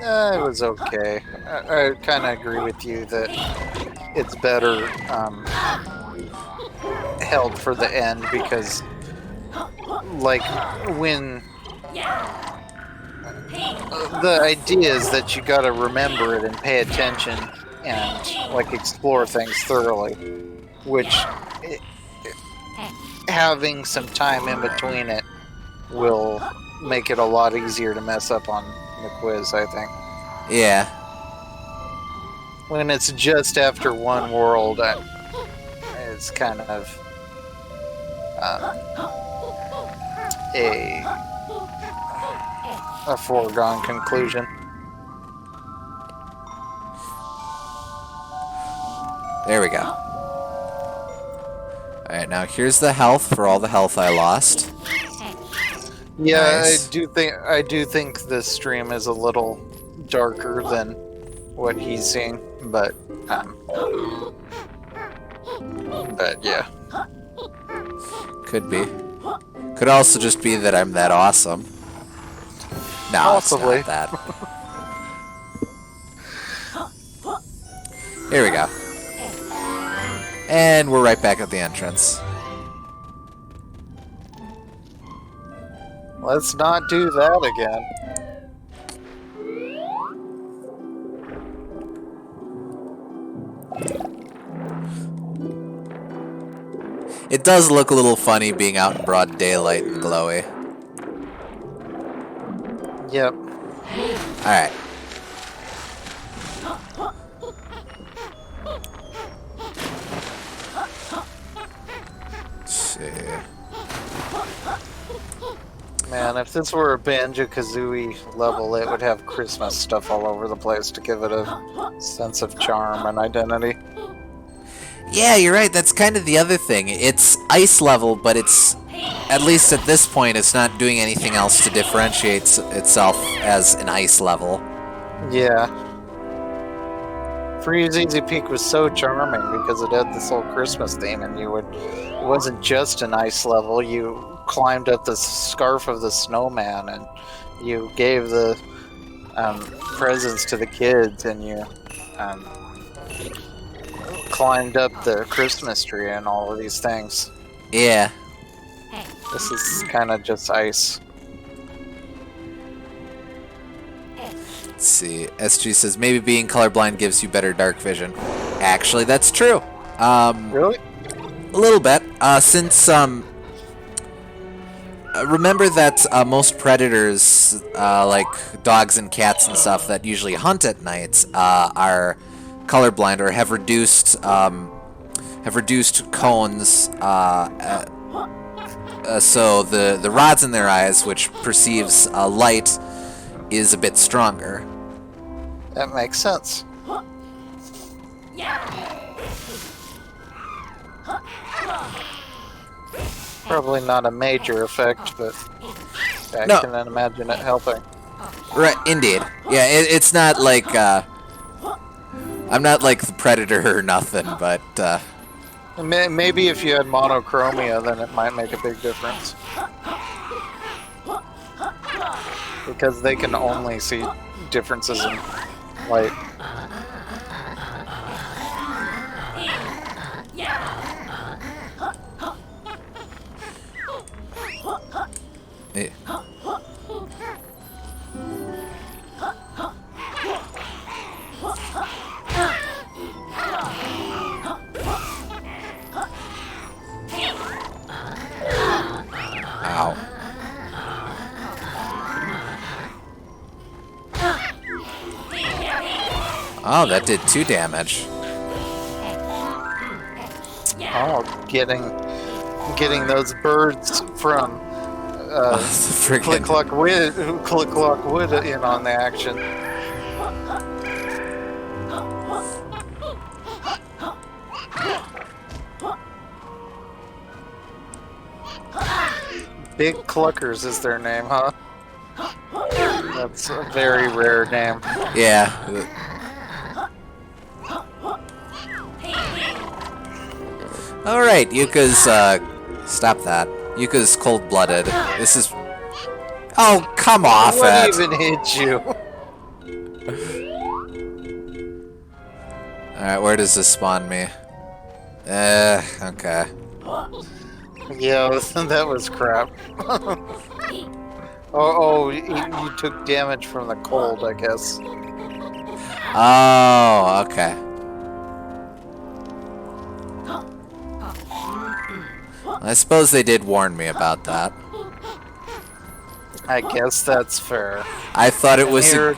It was okay. I kind of agree with you that it's better held for the end because, like, when the idea is that you gotta remember it and pay attention and, like, explore things thoroughly, which having some time in between it will make it a lot easier to mess up on the quiz, I think. Yeah. When it's just after one world, it's kind of a foregone conclusion. There we go. Alright, now here's the health for all the health I lost. Yeah, Nice. I do think this stream is a little darker than what he's seeing, but yeah. Could be. Could also just be that I'm that awesome. No, Possibly. it's not that. Here we go. And we're right back at the entrance. Let's not do that again. It does look a little funny being out in broad daylight and glowy. Yep. Alright. Let's see. Man, if this were a Banjo-Kazooie level, it would have Christmas stuff all over the place to give it a sense of charm and identity. Yeah, you're right. That's kind of the other thing. It's ice level, but it's, at least at this point, it's not doing anything else to differentiate itself as an ice level. Yeah. Freeze Easy Peak was so charming because it had this whole Christmas theme, and it wasn't just an ice level. You climbed up the scarf of the snowman, and you gave the presents to the kids, and you climbed up the Christmas tree and all of these things. Yeah. This is kind of just ice. Let's see. SG says, maybe being colorblind gives you better dark vision. Actually, that's true. Really? A little bit. Since, remember that most predators, like dogs and cats and stuff that usually hunt at night, are colorblind or have reduced cones, so the rods in their eyes, which perceives light, is a bit stronger. That makes sense. Probably not a major effect, but I No. can imagine it helping. Right, indeed. Yeah, it's not like, I'm not like the Predator or nothing, but, Maybe if you had monochromia, then it might make a big difference. Because they can only see differences in light. eh. Ow. Oh, that did 2 damage. Oh, getting those birds from Friggin' Click Clock Wood in on the action. Big Cluckers is their name, huh? That's a very rare name. Yeah. Alright, Yuka's, stop that. Yuka's cold-blooded. This is... Oh, come off What it! even hit you? Alright, where does this spawn me? Okay. Yeah, that was crap. You took damage from the cold, I guess. Oh, okay. I suppose they did warn me about that. I guess that's fair. I thought it was Here-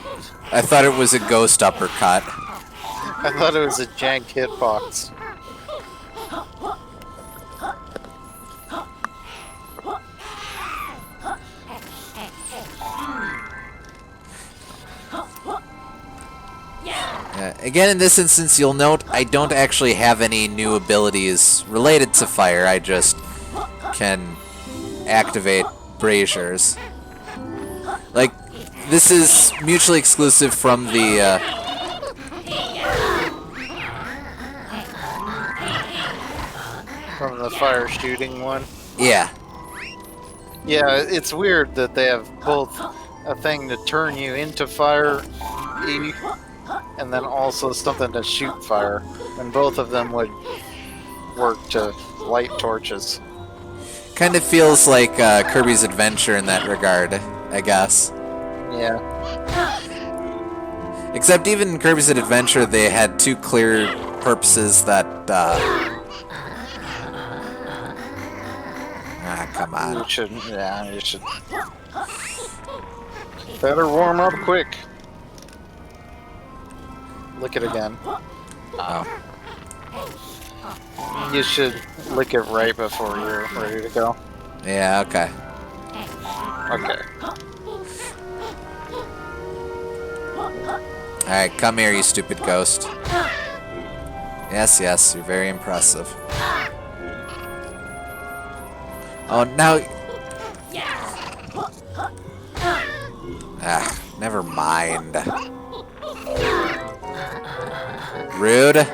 I thought it was a ghost uppercut. I thought it was a jank hitbox. Again, in this instance, you'll note I don't actually have any new abilities related to fire. I just can activate braziers. Like, this is mutually exclusive from the, From the fire shooting one. yeah. Yeah, it's weird that they have both a thing to turn you into fire, and then also something to shoot fire. And both of them would work to light torches. Kind of feels like Kirby's Adventure in that regard, I guess. Yeah. Except even in Kirby's Adventure, they had 2 clear purposes that, come on. You shouldn't. Yeah, you should. Better warm up quick. Lick it again. Oh. You should lick it right before you're ready to go. Yeah, okay. Okay. Alright, come here, you stupid ghost. Yes, yes, you're very impressive. Oh, now... Ah, never mind. Rude.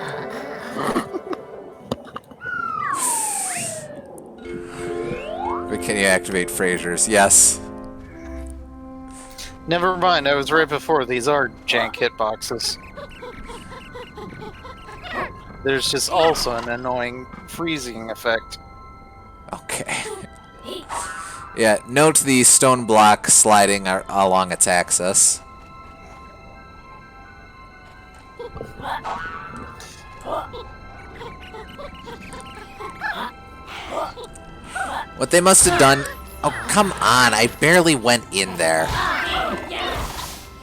Can you activate Fraser's? Yes. Never mind, I was right before. These are jank hitboxes. There's just also an annoying freezing effect. Okay. Yeah, note the stone block sliding along its axis. What they must have done... Oh, come on, I barely went in there.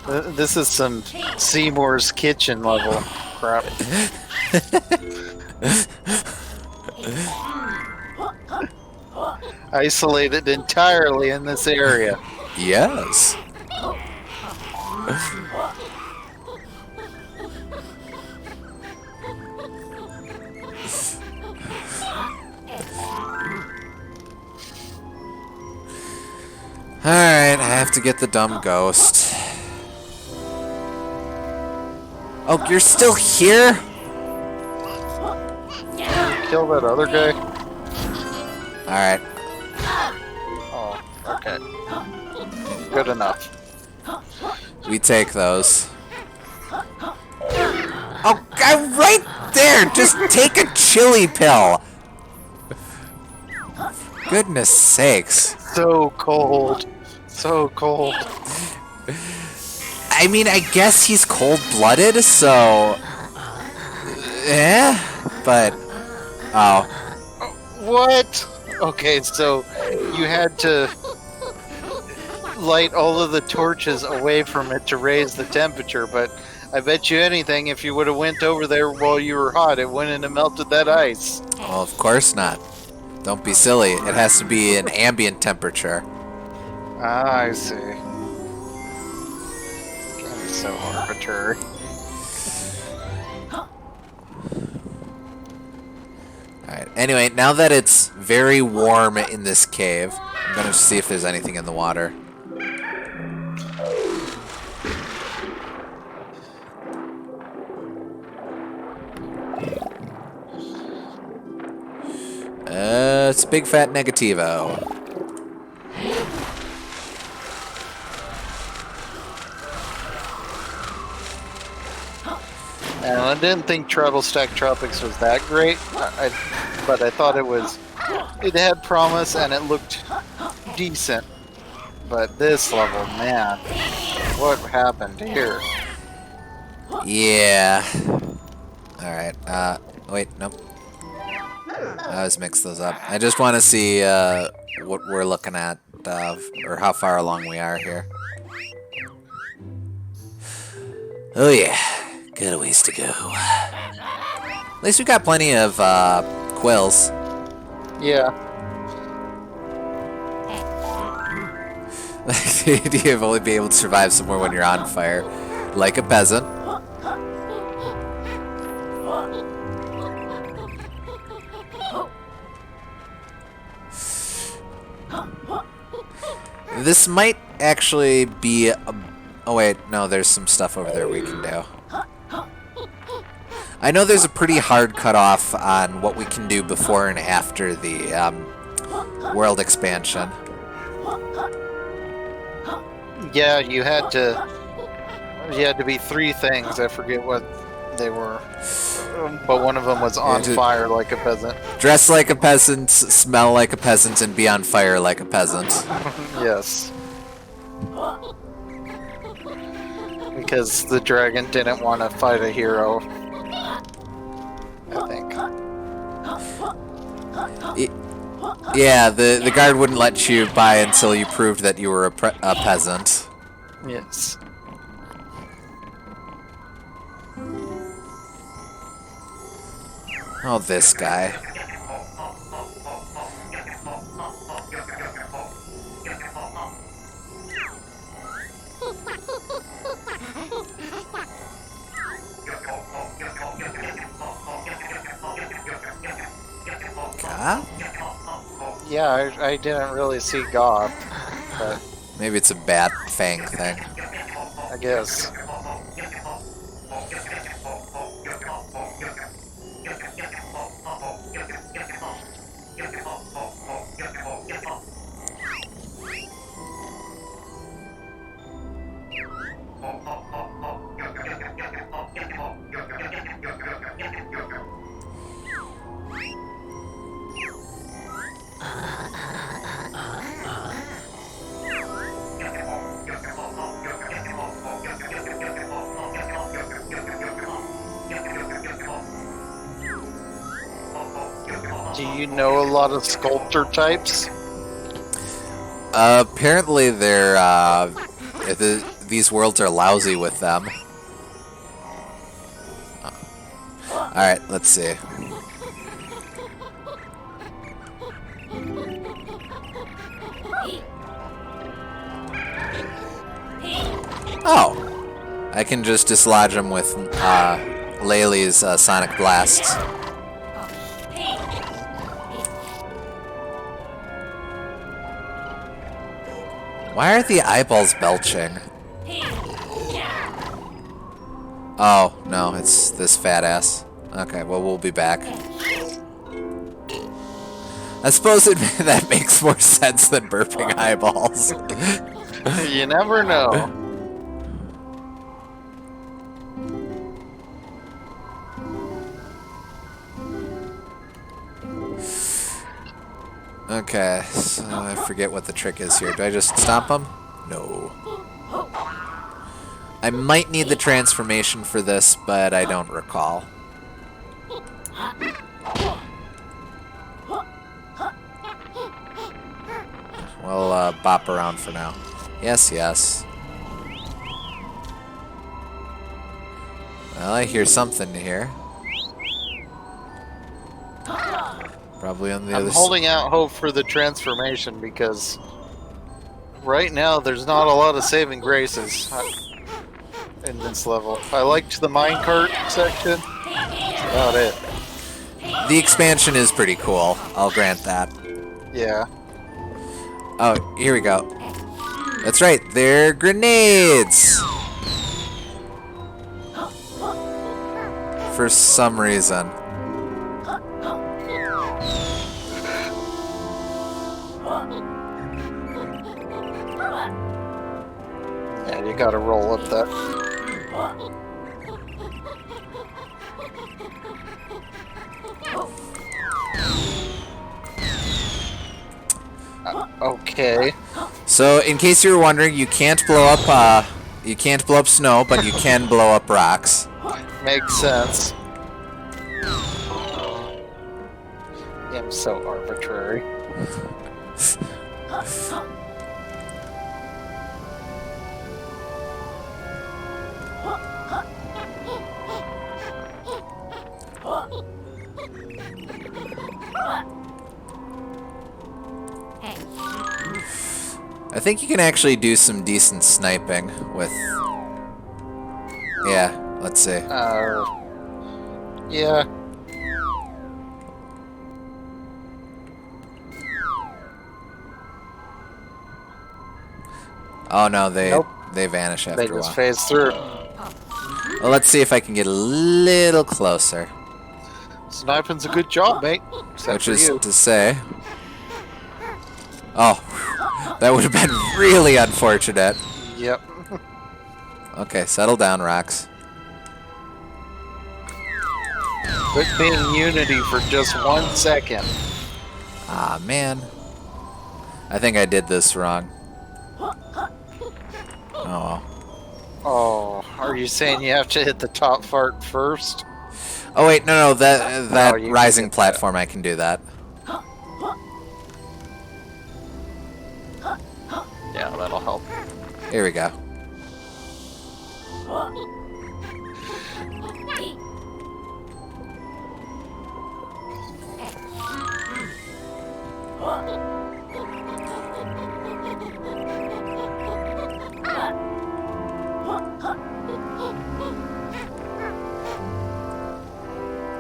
This is some Seymour's Kitchen level crap. Isolated entirely in this area. Yes. Alright, I have to get the dumb ghost. Oh, you're still here? Kill that other guy? Alright. Oh, okay. Good enough. We take those. Oh, I'm right there! Just take a chili pill! Goodness sakes. So cold. So cold. I mean, I guess he's cold-blooded, so... But... Oh. What? Okay, so you had to light all of the torches away from it to raise the temperature, but I bet you anything if you would have went over there while you were hot, it wouldn't have melted that ice. Well, of course not. Don't be silly. It has to be an ambient temperature. Ah, I see. Game is so arbitrary. Alright, anyway, now that it's very warm in this cave, I'm gonna see if there's anything in the water. It's a big fat negativo. And I didn't think Travel Stack Tropics was that great, but I thought it was. It had promise and it looked decent. But this level, man, what happened here? Yeah. Alright, wait, nope. I always mix those up. I just want to see what we're looking at, or how far along we are here. Oh yeah, got a ways to go. At least we got plenty of quills. Yeah. The idea of only being able to survive somewhere when you're on fire, like a peasant. This might actually be a... Oh wait, no, there's some stuff over there we can do. I know there's a pretty hard cutoff on what we can do before and after the world expansion. Yeah, you had to be 3 things. I forget what they were. But one of them was on fire like a peasant. Dress like a peasant, smell like a peasant, and be on fire like a peasant. Yes. Because the dragon didn't want to fight a hero. I think. Yeah, the guard wouldn't let you buy until you proved that you were a peasant. Yes. Oh, this guy. Goth? Yeah, I didn't really see Goth, but Maybe it's a bat fang thing. I guess. Do you know a lot of sculptor types? Apparently they're, these worlds are lousy with them. Alright, let's see. Oh! I can just dislodge them with, Laylee's, Sonic Blasts. Why are the eyeballs belching? Oh, no, it's this fat ass. Okay, well, we'll be back. I suppose that makes more sense than burping eyeballs. You never know. Okay, so I forget what the trick is here. Do I just stomp him? No. I might need the transformation for this, but I don't recall. We'll bop around for now. Yes, yes. Well, I hear something here. Probably on the I'm other holding out hope for the transformation because right now there's not a lot of saving graces in this level. I liked the minecart section. That's about it. The expansion is pretty cool. I'll grant that. Yeah. Oh, here we go. That's right. They're grenades. For some reason. Yeah, you gotta roll up that. Okay. So, in case you were wondering, you can't blow up snow, but you can blow up rocks. Makes sense. I'm so arbitrary. I think you can actually do some decent sniping with... Yeah, let's see. Yeah. Oh no, they Nope. they vanish after They a while. just phase through. Well, let's see if I can get a little closer. Sniping's a good job, mate. Except Which for is you. to say... Oh, that would have been really unfortunate. Yep. Okay, settle down, rocks. Quit being Unity for just 1 second. Ah, man. I think I did this wrong. Oh, well. Oh, are you saying you have to hit the top part first? Oh, wait, no, that No, you can rising get that. platform, I can do that. Yeah, that'll help. Here we go.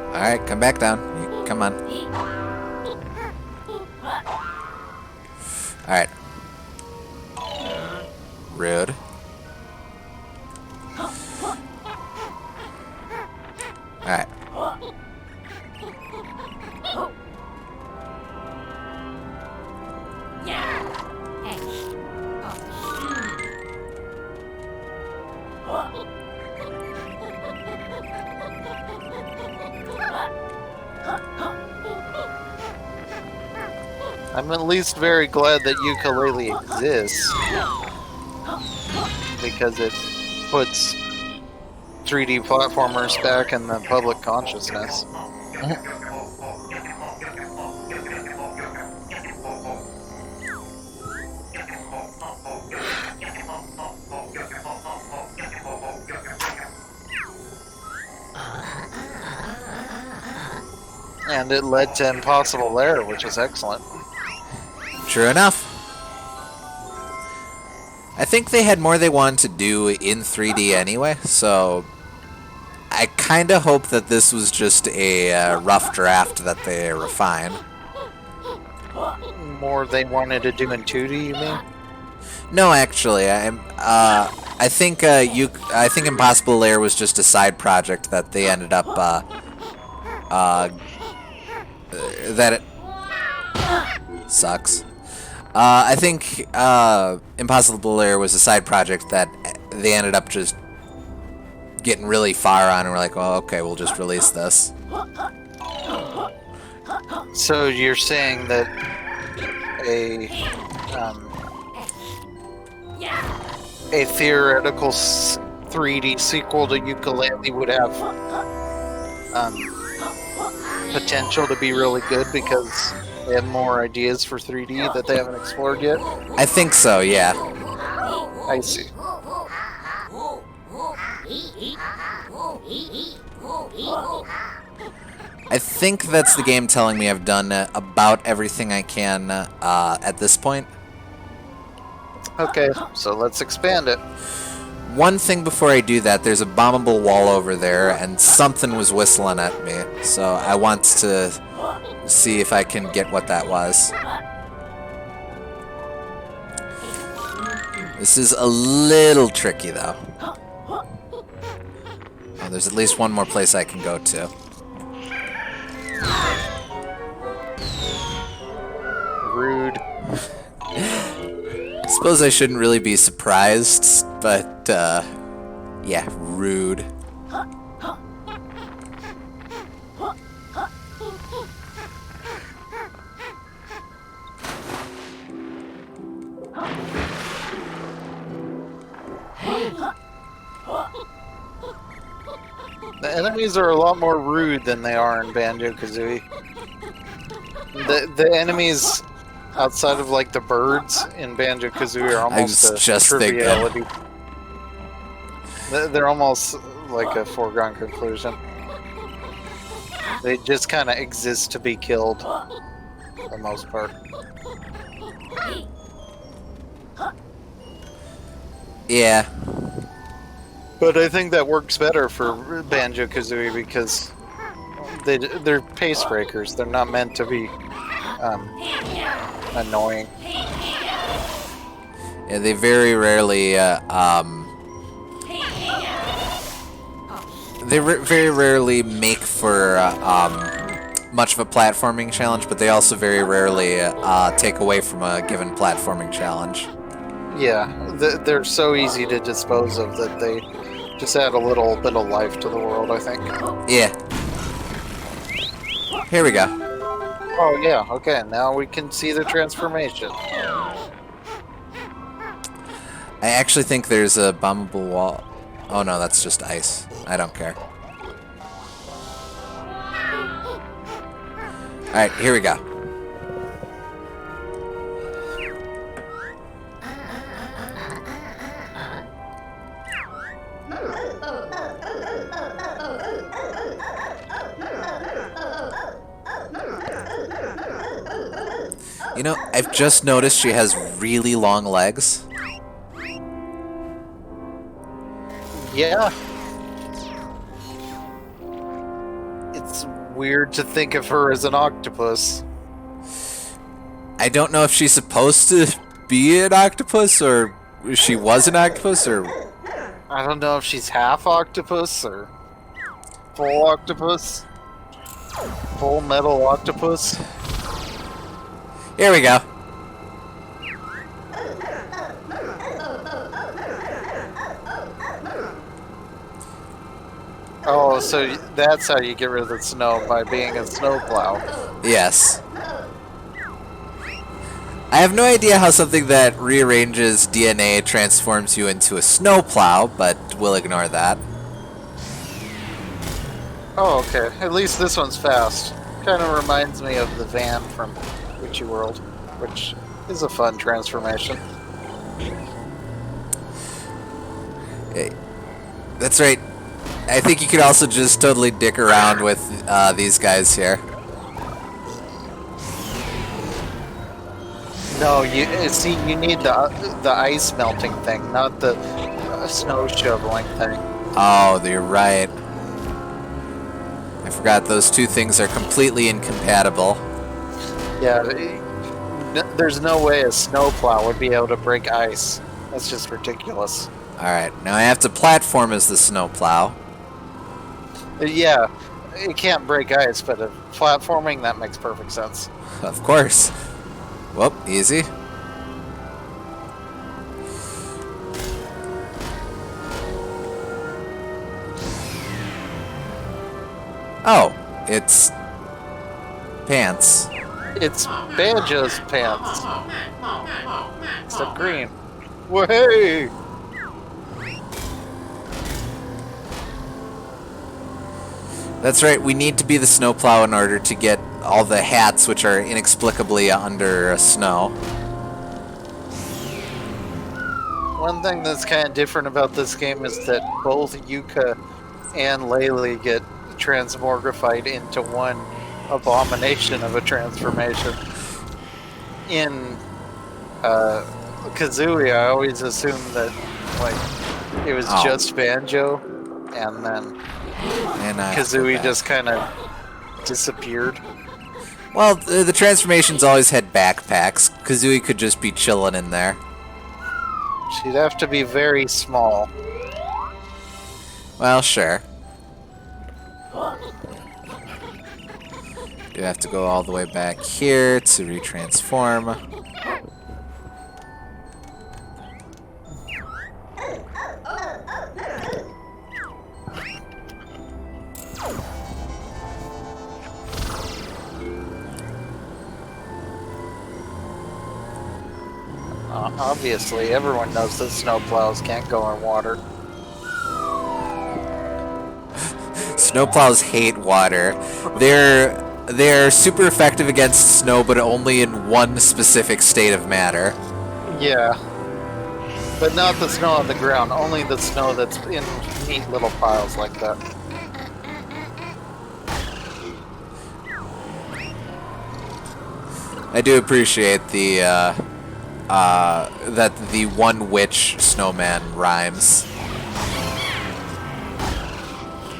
Alright, come back down. Come on. Alright. Rude. Alright. I'm at least very glad that Yooka-Laylee exists, because it puts 3D platformers back in the public consciousness. And it led to Impossible Lair, which is excellent. True enough. I think they had more they wanted to do in 3D anyway, so I kind of hope that this was just a rough draft that they refined. More they wanted to do in 2D, you mean? No, actually, I think Impossible Lair was just a side project that they ended up that it sucks. I think Impossible Lair was a side project that they ended up just getting really far on, and we're like, oh, okay, we'll just release this. So you're saying that a theoretical 3D sequel to Yooka-Laylee would have potential to be really good because they have more ideas for 3D that they haven't explored yet? I think so, yeah. I see. I think that's the game telling me I've done about everything I can at this point. Okay, so let's expand it. One thing before I do that, there's a bombable wall over there, and something was whistling at me, so I want to see if I can get what that was. This is a little tricky, though. Oh, there's at least one more place I can go to. Rude. I suppose I shouldn't really be surprised, but, yeah, rude. The enemies are a lot more rude than they are in Banjo-Kazooie. The enemies outside of like the birds in Banjo-Kazooie are almost a triviality. They're almost like a foregone conclusion. They just kind of exist to be killed, for the most part. Yeah. But I think that works better for Banjo-Kazooie because they're pace breakers. They're not meant to be annoying. Yeah, they very rarely, very rarely make for much of a platforming challenge, but they also very rarely take away from a given platforming challenge. Yeah, they're so easy to dispose of that they just add a little bit of life to the world, I think. Yeah. Here we go. Oh yeah, okay, now we can see the transformation. I actually think there's a bombable wall. Oh no, that's just ice. I don't care. Alright, here we go. You know, I've just noticed she has really long legs. Yeah. It's weird to think of her as an octopus. I don't know if she's supposed to be an octopus or she was an octopus or... I don't know if she's half octopus or full octopus. Full metal octopus. Here we go. Oh, so that's how you get rid of the snow, by being a snowplow. Yes. I have no idea how something that rearranges DNA transforms you into a snowplow, but we'll ignore that. Oh, okay. At least this one's fast. Kind of reminds me of the van from Witchy World, which is a fun transformation. Hey, that's right. I think you could also just totally dick around with these guys here. No, you see, you need the ice melting thing, not the snow shoveling thing. Oh, you're right. I forgot those two things are completely incompatible. Yeah, there's no way a snowplow would be able to break ice. That's just ridiculous. Alright, now I have to platform as the snowplow. Yeah, it can't break ice, but platforming, that makes perfect sense. Of course. Whoop, easy. Oh, it's pants. It's Banjo's pants. Except green. Way! That's right, we need to be the snowplow in order to get all the hats which are inexplicably under snow. One thing that's kind of different about this game is that both Yuka and Laylee get transmogrified into one abomination of a transformation. In Kazooie, I always assumed that like it was just Banjo, and then Kazooie just kind of disappeared. Well, the transformations always had backpacks. Kazooie could just be chilling in there. She'd have to be very small. Well, sure. Do have to go all the way back here to retransform. Obviously, everyone knows that snowplows can't go in water. Snowplows hate water. They're super effective against snow, but only in one specific state of matter. Yeah. But not the snow on the ground, only the snow that's in neat little piles like that. I do appreciate the that the one witch snowman rhymes.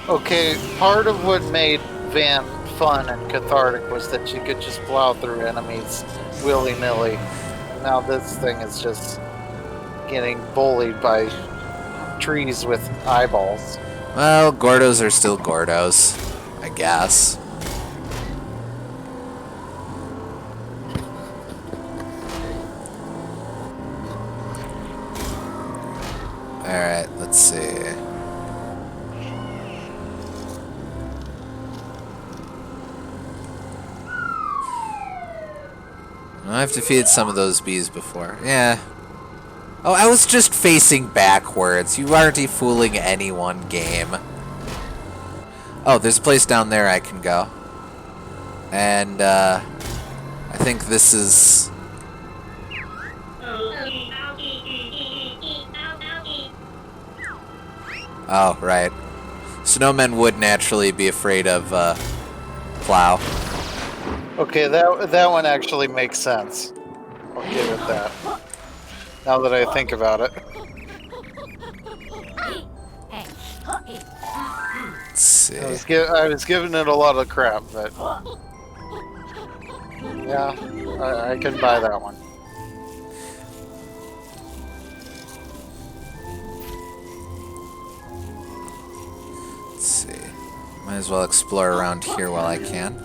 Okay, part of what made Van fun and cathartic was that you could just plow through enemies willy-nilly. Now this thing is just getting bullied by trees with eyeballs. Well, Gordos are still Gordos, I guess. Alright, let's see. I've defeated some of those bees before. Yeah. Oh, I was just facing backwards. You aren't fooling anyone, game. Oh, there's a place down there I can go. And, I think this is... Oh, right. Snowmen would naturally be afraid of plow. Okay, that one actually makes sense. I'll give it that. Now that I think about it. Let's see. I was giving it a lot of crap, but yeah, I can buy that one. Let's see. Might as well explore around here while I can.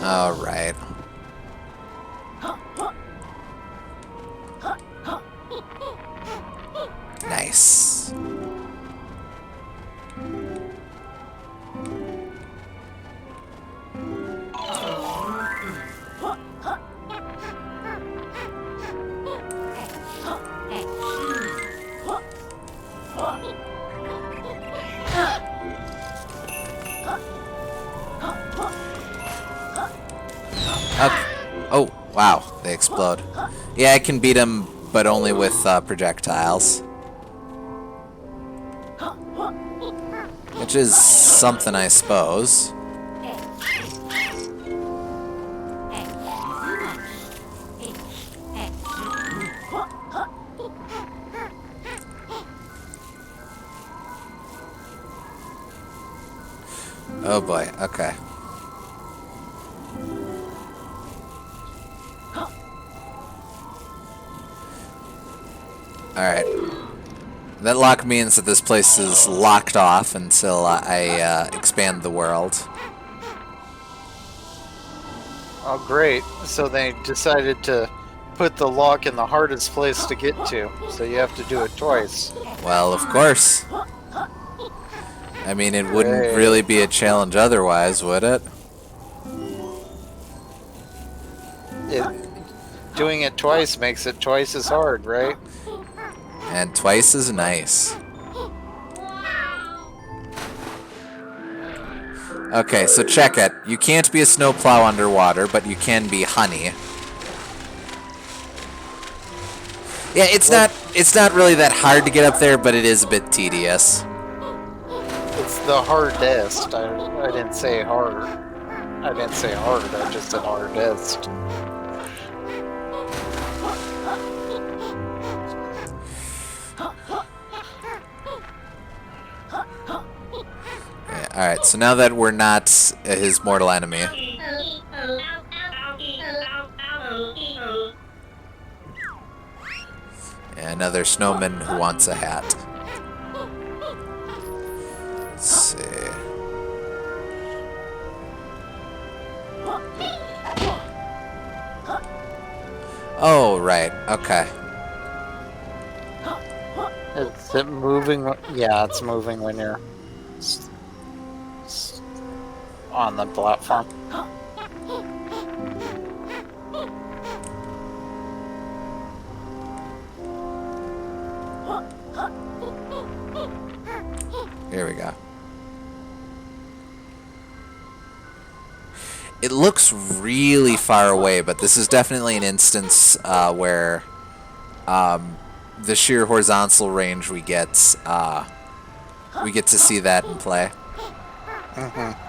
All right. Nice. Okay. Oh, wow. They explode. Yeah, I can beat them, but only with projectiles. Which is something, I suppose. Oh boy, okay. Alright. That lock means that this place is locked off until I expand the world. Oh, great. So they decided to put the lock in the hardest place to get to, so you have to do it twice. Well, of course. I mean, it wouldn't really be a challenge otherwise, would it? Doing it twice makes it twice as hard, right? And twice as nice. Okay, so check it. You can't be a snowplow underwater, but you can be honey. Yeah, it's not really that hard to get up there, but it is a bit tedious. It's the hardest. I didn't say hard. I didn't say hard. I just said hardest. Yeah, alright, so now that we're not his mortal enemy. Yeah, another snowman who wants a hat. Let's see. Oh, right. Okay. Is it moving? Yeah, it's moving when you're on the platform. Here we go. It looks really far away, but this is definitely an instance where the sheer horizontal range we get to see that in play. Mm-hmm.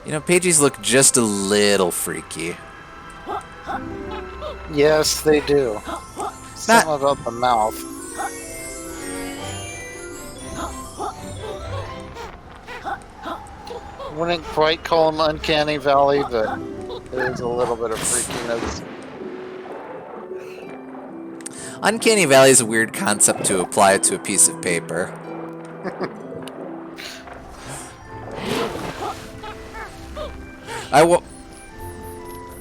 You know, Pages look just a little freaky. Yes, they do. Something about the mouth. Wouldn't quite call them Uncanny Valley, but there's a little bit of freakiness. Uncanny Valley is a weird concept to apply to a piece of paper. I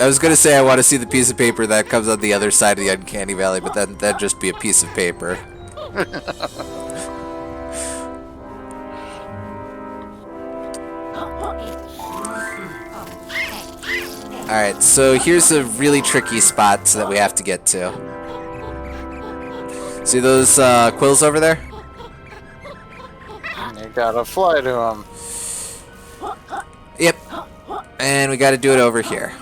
was gonna say I want to see the piece of paper that comes on the other side of the Uncanny Valley, but then that'd just be a piece of paper. Alright, so here's a really tricky spot that we have to get to. See those quills over there? You gotta fly to them. Yep. And we got to do it over here.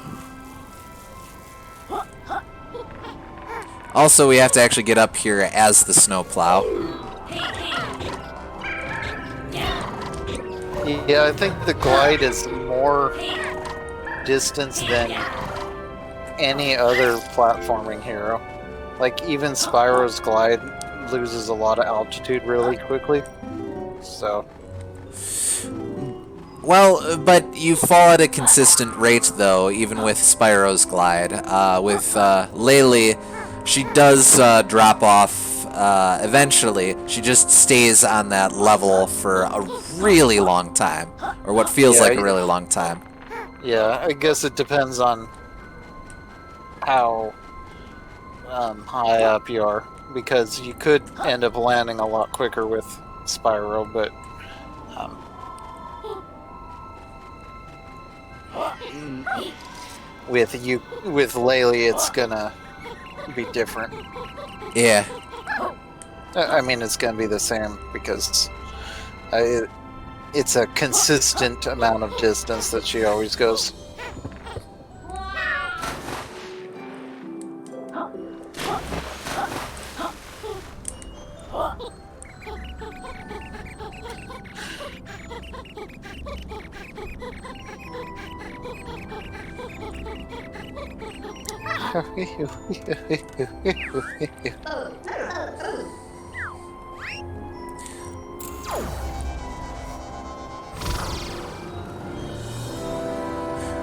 Also, we have to actually get up here as the snowplow. Yeah, I think the glide is more distance than any other platforming hero. Like, even Spyro's glide loses a lot of altitude really quickly. So... Well, but you fall at a consistent rate, though, even with Spyro's glide. With Laylee, she does drop off eventually. She just stays on that level for a really long time, or what feels like a really long time. Yeah, I guess it depends on how high up you are, because you could end up landing a lot quicker with Spyro, but with Laylee, it's gonna be different. Yeah. I mean, it's gonna be the same because it's a consistent amount of distance that she always goes.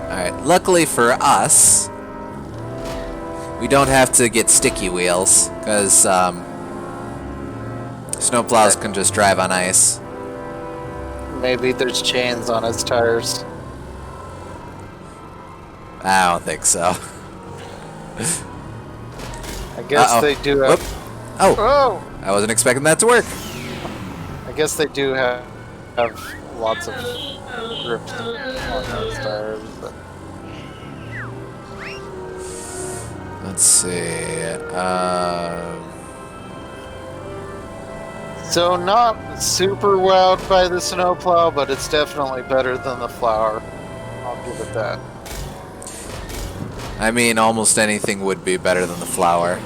Alright, luckily for us, we don't have to get sticky wheels, because snowplows can just drive on ice. Maybe there's chains on its tires. I don't think so. I guess they do have... Oh, Oh! I wasn't expecting that to work. I guess they do have lots of grips on those tires, but... Let's see. So not super wowed by the snowplow, but it's definitely better than the flower. I'll give it that. I mean, almost anything would be better than the flower.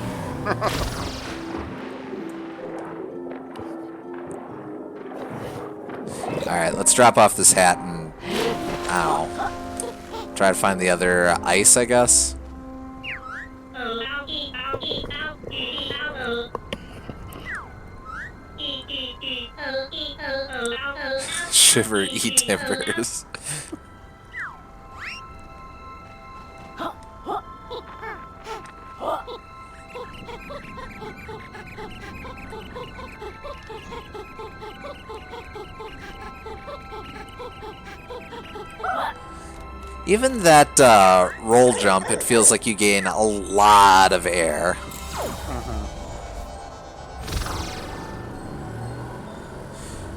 Alright, let's drop off this hat and... Ow. Try to find the other ice, I guess. Shiver, eat timbers. Even that roll jump, it feels like you gain a lot of air.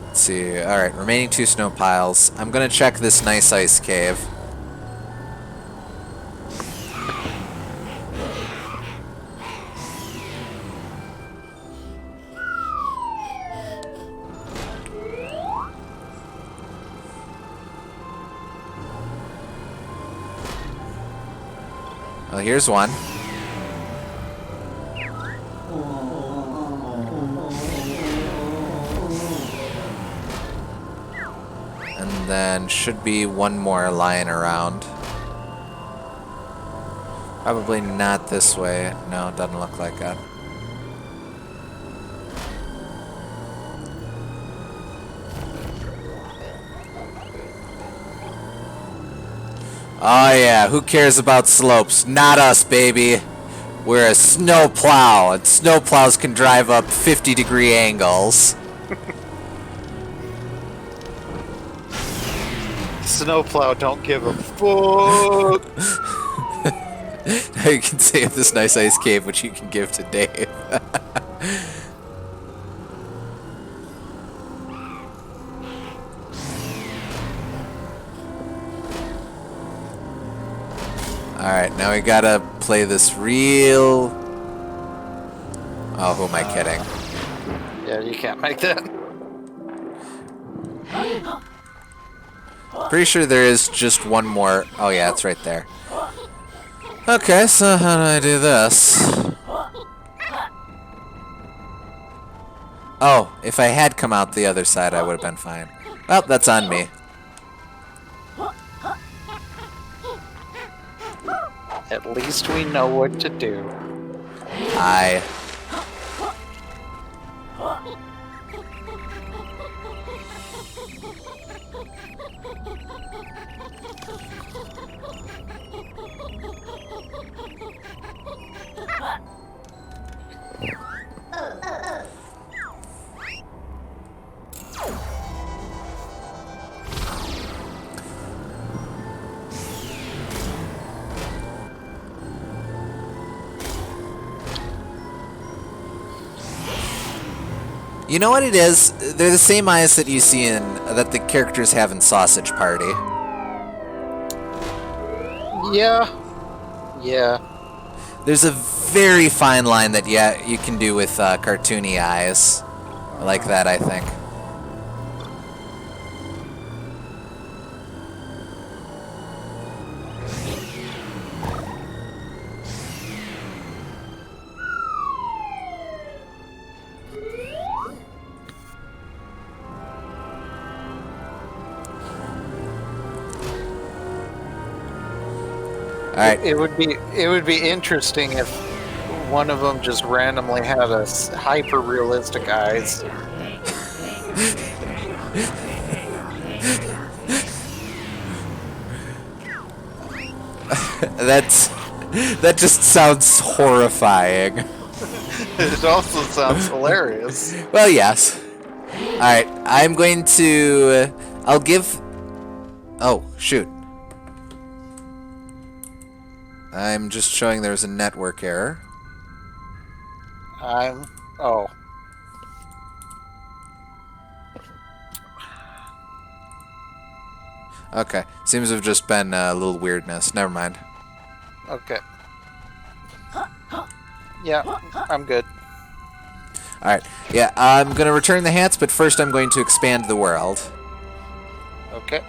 Let's see. Alright, remaining 2 snow piles. I'm gonna check this nice ice cave. Well, here's one. And then should be one more lying around. Probably not this way. No, it doesn't look like it. Oh yeah, who cares about slopes? Not us, baby. We're a snowplow, and snowplows can drive up 50-degree angles. Snowplow don't give a fuck. Now you can save this nice ice cave, which you can give to Dave. Alright, now we gotta play this real Oh, who am I kidding? Yeah, you can't make that. Pretty sure there is just one more. Oh yeah, it's right there. Okay, so how do I do this? Oh, if I had come out the other side, I would have been fine. Well, that's on me. At least we know what to do. I. You know what it is? They're the same eyes that you see in that the characters have in Sausage Party. Yeah. Yeah. There's a very fine line that you can do with cartoony eyes, like that. I think. All right. It would be interesting if one of them just randomly had a hyper realistic eyes. That just sounds horrifying. It also sounds hilarious. Well, yes. All right, I'm going to. I'll give. Oh shoot! I'm just showing there's a network error. Oh. Okay, seems to have just been a little weirdness. Never mind. Okay. Yeah, I'm good. All right, yeah, I'm gonna return the hats, but first I'm going to expand the world. Okay.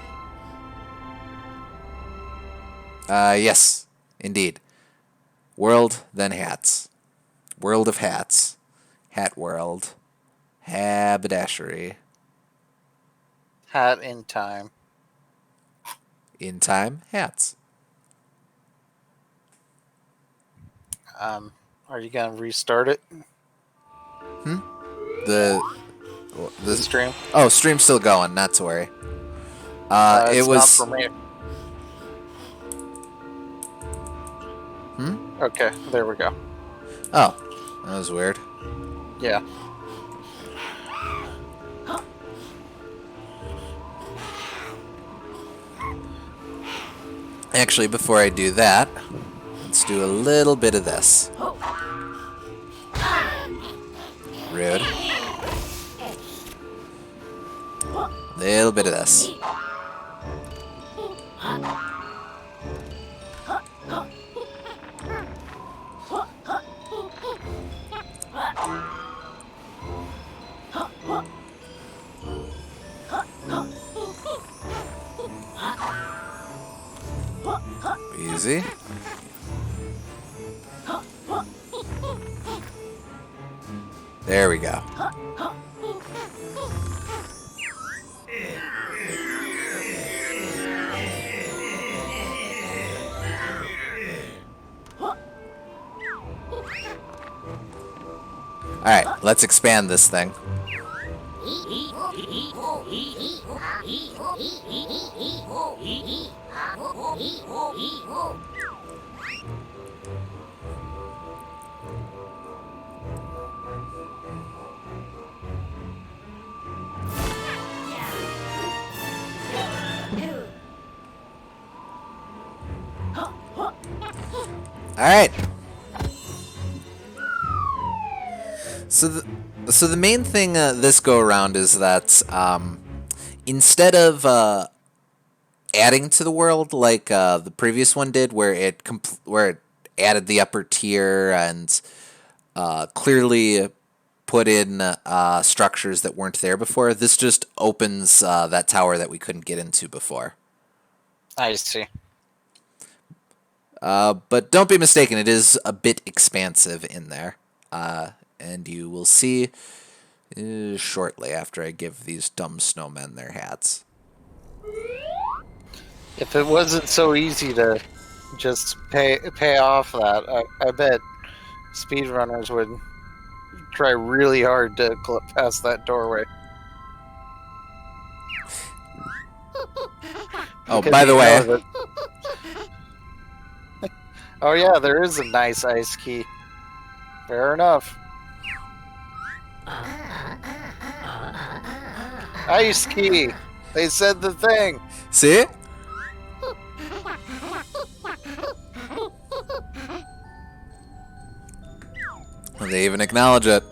Yes, indeed. World, then hats. World of hats. Hat world. Haberdashery. Hat in time. In time, hats. Are you gonna restart it? The Stream? Oh, stream's still going. Not to worry. It It's was. not for me. Okay, there we go. Oh, that was weird. Yeah. Actually, before I do that, let's do a little bit of this. Rude. Little bit of this. Easy. There we go. Alright, let's expand this thing. Alright. So the main thing this go around is that instead of adding to the world like the previous one did, where it added the upper tier and clearly put in structures that weren't there before. This just opens that tower that we couldn't get into before. I see. But don't be mistaken, it is a bit expansive in there. And you will see shortly after I give these dumb snowmen their hats. If it wasn't so easy to just pay off that, I bet speedrunners would try really hard to clip past that doorway. Oh, Because by the you way, know that- oh yeah, there is a nice ice key. Fair enough. Ice key. They said the thing. see? They even acknowledge it.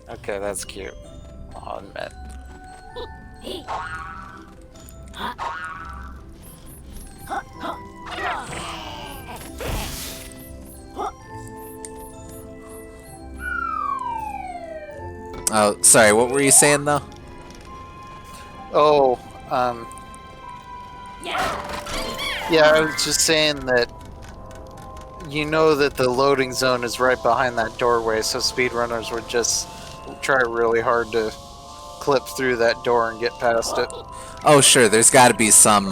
Okay, that's cute. I'll admit. Oh, sorry, what were you saying though? Oh, yeah, I was just saying that you know that the loading zone is right behind that doorway, so speedrunners would just try really hard to clip through that door and get past it. Oh, sure, there's got to be some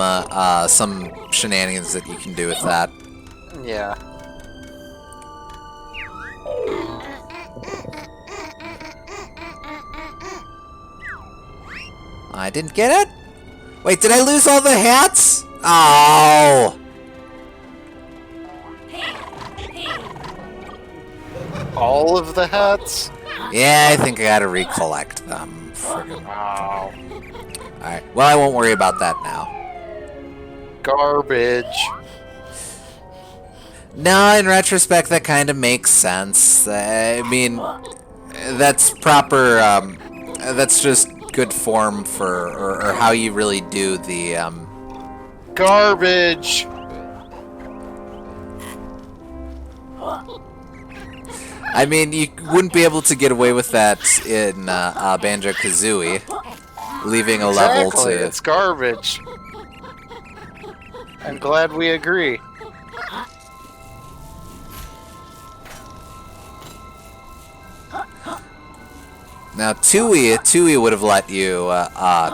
shenanigans that you can do with that. Yeah. I didn't get it? Wait, did I lose all the hats? Oh! All of the hats? Yeah, I think I gotta recollect them. Friggin' Wow. Alright, well, I won't worry about that now. Garbage. No, in retrospect, that kind of makes sense. I mean, that's proper, that's just good form for, or how you really do the, Garbage. I mean, you wouldn't be able to get away with that in Banjo-Kazooie, leaving a level Exactly, to... it's garbage. I'm glad we agree. Now, Tui would have let you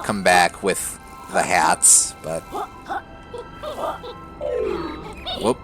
come back with the hats, but... Whoop.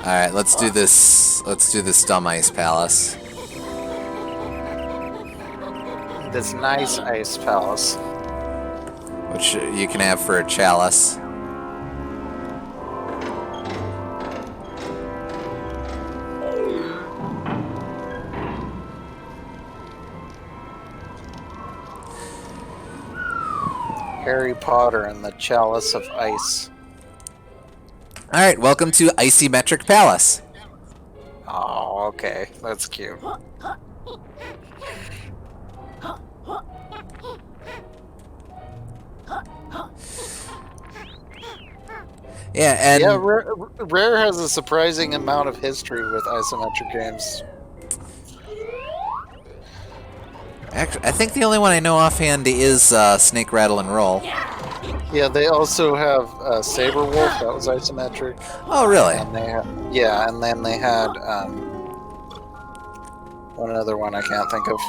Alright, let's do this. Let's do this dumb ice palace. This nice ice palace. Which you can have for a chalice. Harry Potter and the Chalice of Ice. Alright, welcome to Icy Metric Palace. Oh, okay. That's cute. Yeah, and... Yeah, Rare has a surprising amount of history with isometric games. Actually, I think the only one I know offhand is Snake, Rattle, and Roll. Yeah, they also have Saber Wolf, that was isometric. Oh, really? And they yeah, and then they had one other one I can't think of.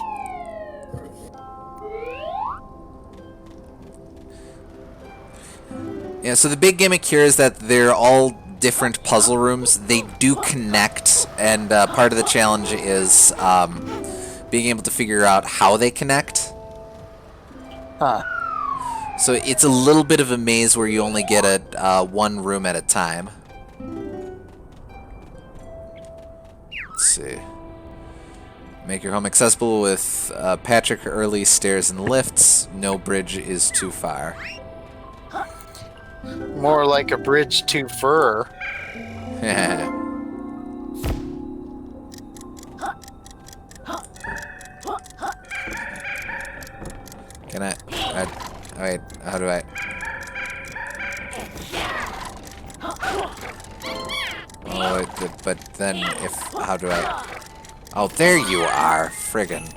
Yeah, so the big gimmick here is that they're all different puzzle rooms. They do connect, and part of the challenge is being able to figure out how they connect. Huh. So it's a little bit of a maze where you only get one room at a time. Let's see. Make your home accessible with Patrick Early stairs and lifts. No bridge is too far. More like a bridge to fur. Can I wait, how do I... Oh, but then if... How do I... Oh, there you are, friggin'.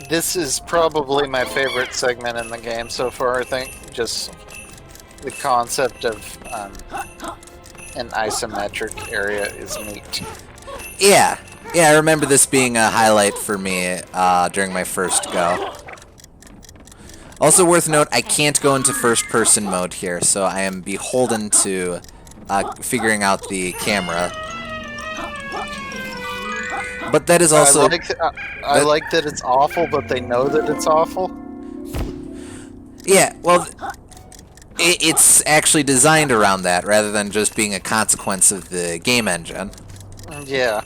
This is probably my favorite segment in the game so far, I think. Just the concept of an isometric area is neat. Yeah, I remember this being a highlight for me during my first go. Also worth note, I can't go into first-person mode here, so I am beholden to figuring out the camera. But that is also... I like that it's awful, but they know that it's awful. Yeah, well, it's actually designed around that, rather than just being a consequence of the game engine. Yeah.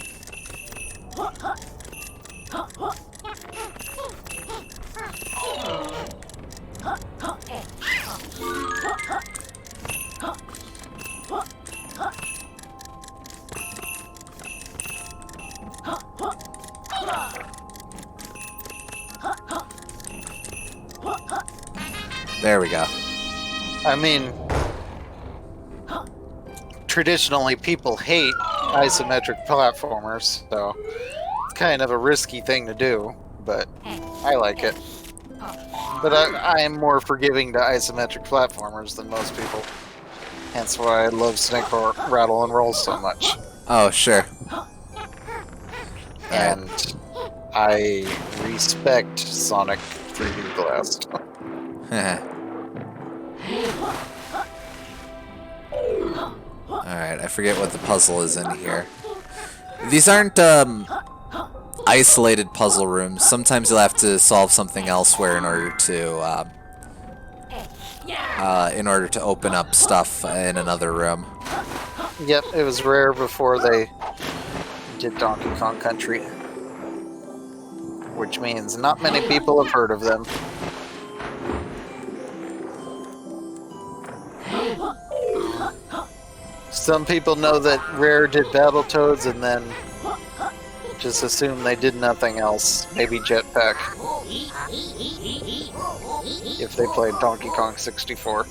There we go. I mean, traditionally people hate isometric platformers, so it's kind of a risky thing to do, but I like it. But I am more forgiving to isometric platformers than most people. Hence why I love Snake Rattle and Roll so much. Oh, sure. And I respect Sonic 3D Blast. Alright, I forget what the puzzle is in here. These aren't, isolated puzzle rooms. Sometimes you'll have to solve something elsewhere in order to open up stuff in another room. Yep, it was rare before they did Donkey Kong Country. Which means not many people have heard of them. Some people know that Rare did Battletoads and then just assume they did nothing else. Maybe Jetpack. If they played Donkey Kong 64.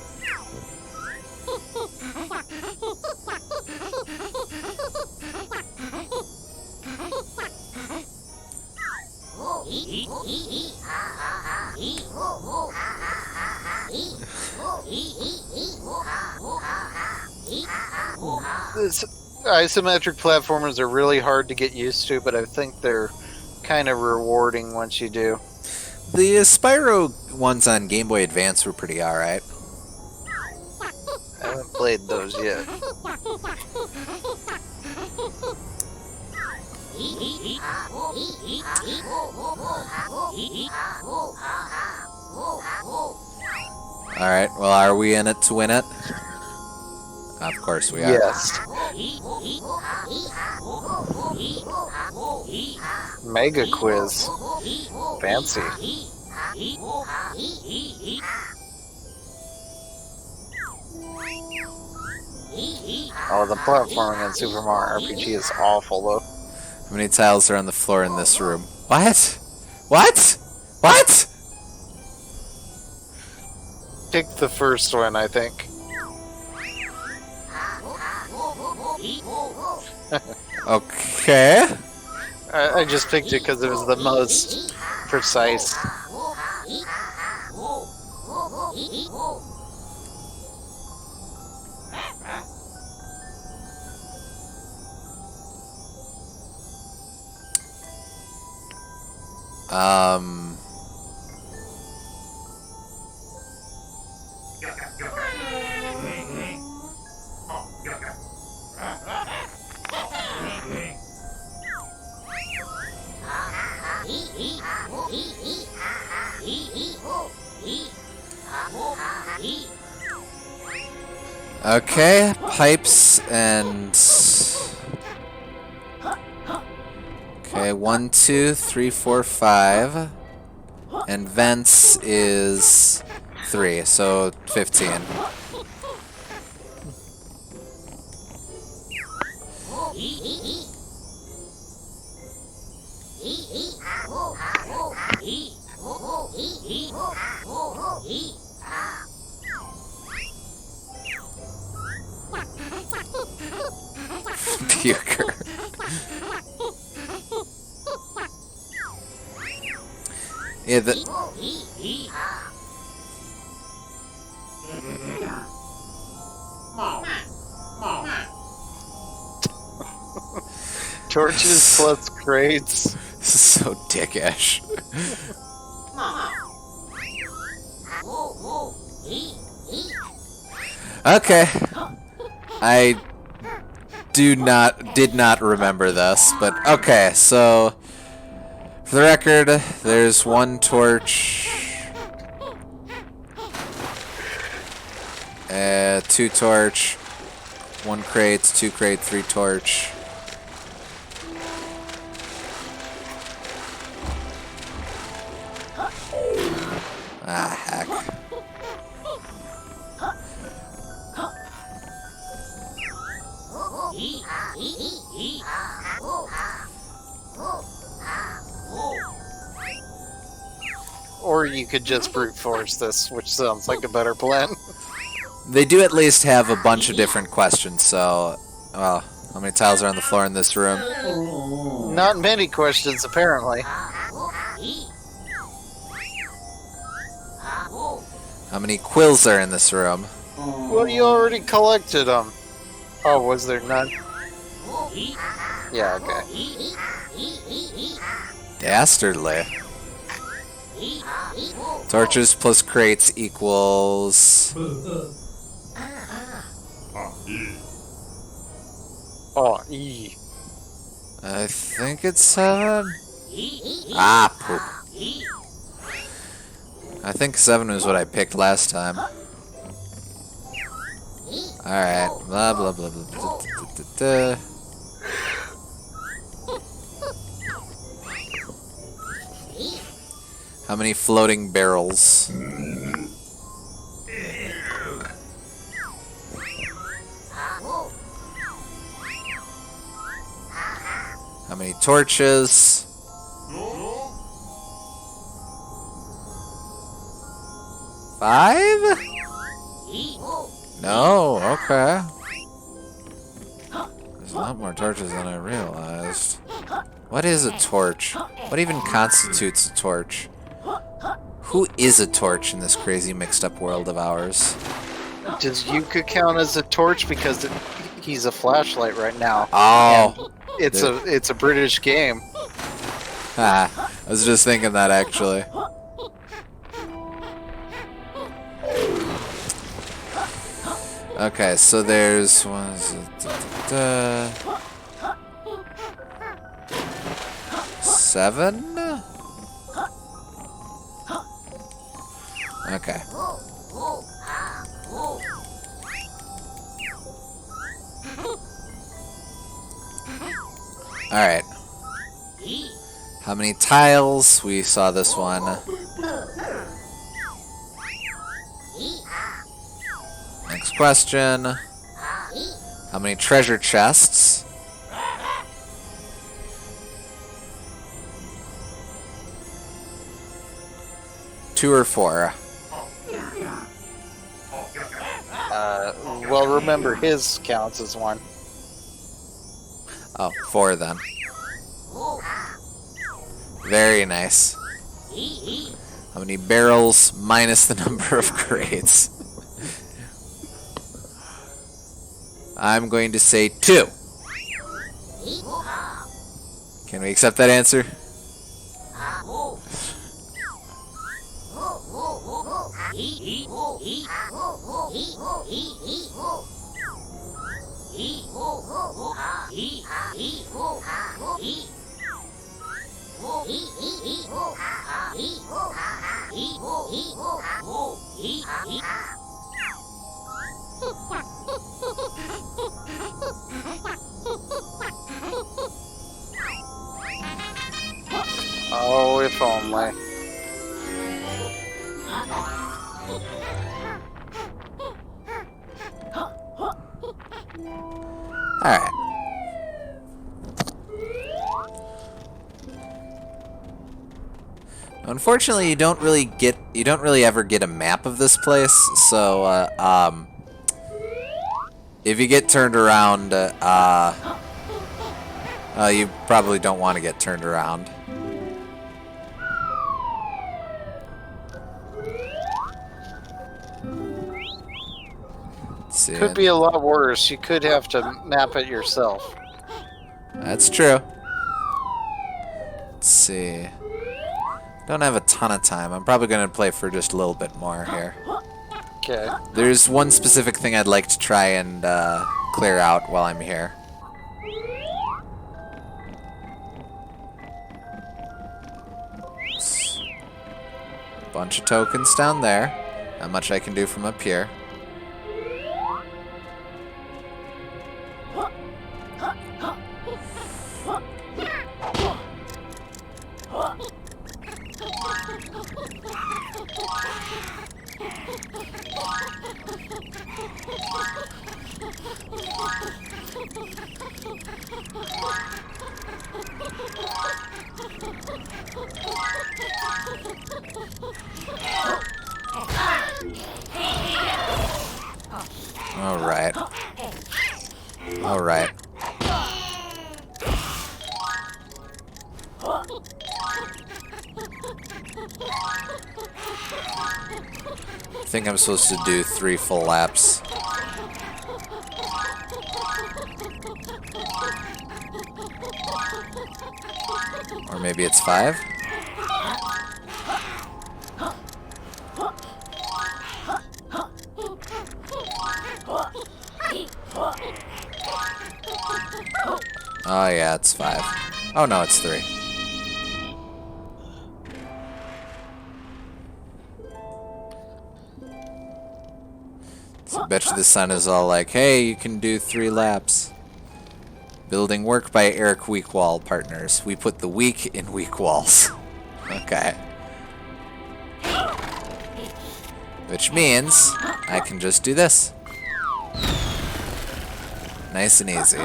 This isometric platformers are really hard to get used to, but I think they're kind of rewarding once you do. The Spyro ones on Game Boy Advance were pretty alright. I haven't played those yet. Alright, well, are we in it to win it? Of course we are. Yes. Mega quiz. Fancy. Oh, the platforming in Super Mario RPG is awful, though. How many tiles are on the floor in this room? What? What? What? Pick the first one, I think. Okay. I just picked it because it was the most precise. Okay, pipes and... Okay, 1, 2, 3, 4, 5. And vents is 3, so 15. Puker. Yeah, Torches plus crates. this is so dickish. Okay. I did not remember this, but okay, so for the record, there's 1 torch, 2 torch, 1 crate, 2 crate, 3 torch. Ah, heck. Or you could just brute force this, which sounds like a better plan. They do at least have a bunch of different questions, so... Well, how many tiles are on the floor in this room? Not many questions, apparently. How many quills are in this room? Well, you already collected them. Oh, was there none? Yeah, okay. Dastardly. Torches plus crates equals... Oh, E. I think it's 7? Ah, poop. I think 7 was what I picked last time. Alright, blah blah blah blah blah. How many floating barrels? How many torches? Five? No, okay. There's a lot more torches than I realized. What is a torch? What even constitutes a torch? Who is a torch in this crazy mixed up world of ours? Does Yooka count as a torch because he's a flashlight right now? Oh, And it's a British game. I was just thinking that actually. Okay, so there's one. 7? Okay. Alright. How many tiles? We saw this one. Next question. How many treasure chests? Two or 4? Well, remember his counts as 1. Oh, 4 then. Very nice. How many barrels minus the number of crates? I'm going to say 2. Can we accept that answer? if only. Alright. Unfortunately, you don't really ever get a map of this place, so, if you get turned around, you probably don't want to get turned around. Let's see. Could be a lot worse. You could have to map it yourself. That's true. Let's see. Don't have a ton of time. I'm probably going to play for just a little bit more here. Okay. There's one specific thing I'd like to try and clear out while I'm here. Bunch of tokens down there. Not much I can do from up here. Alright. Alright. I think I'm supposed to do 3 full laps. Or maybe it's 5? Oh yeah, it's 5. Oh no, it's 3. So I bet you the sun is all like, hey, you can do 3 laps. Building work by Eric Weakwall partners. We put the weak in weak walls. Okay. Which means I can just do this. Nice and easy.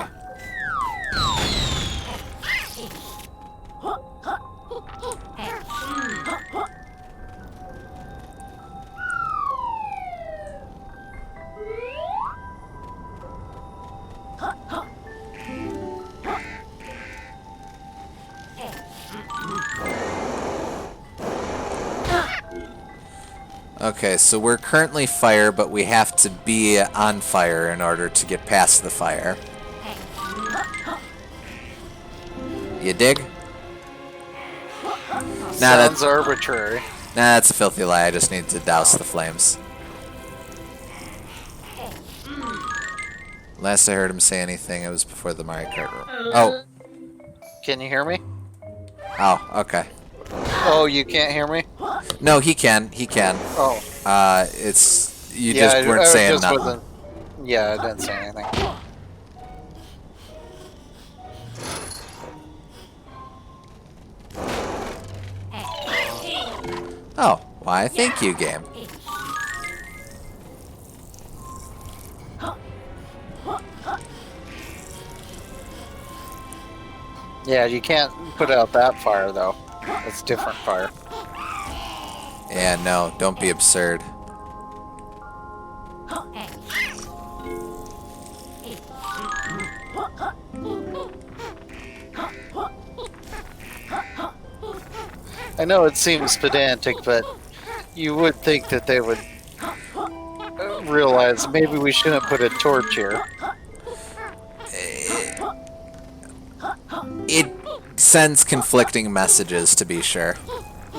Okay, so we're currently fire, but we have to be on fire in order to get past the fire. You dig? Sounds arbitrary. Nah, that's a filthy lie. I just need to douse the flames. Last I heard him say anything, it was before the Mario Kart. Oh. Can you hear me? Oh, okay. Oh, you can't hear me? No, he can. He can. Oh. It's... You just weren't saying nothing. Yeah, I didn't say anything. Oh, why, thank you, game. Yeah, you can't put out that fire, though. It's different fire. Yeah, no, don't be absurd. I know it seems pedantic, but you would think that they would realize maybe we shouldn't put a torch here. It sends conflicting messages, to be sure.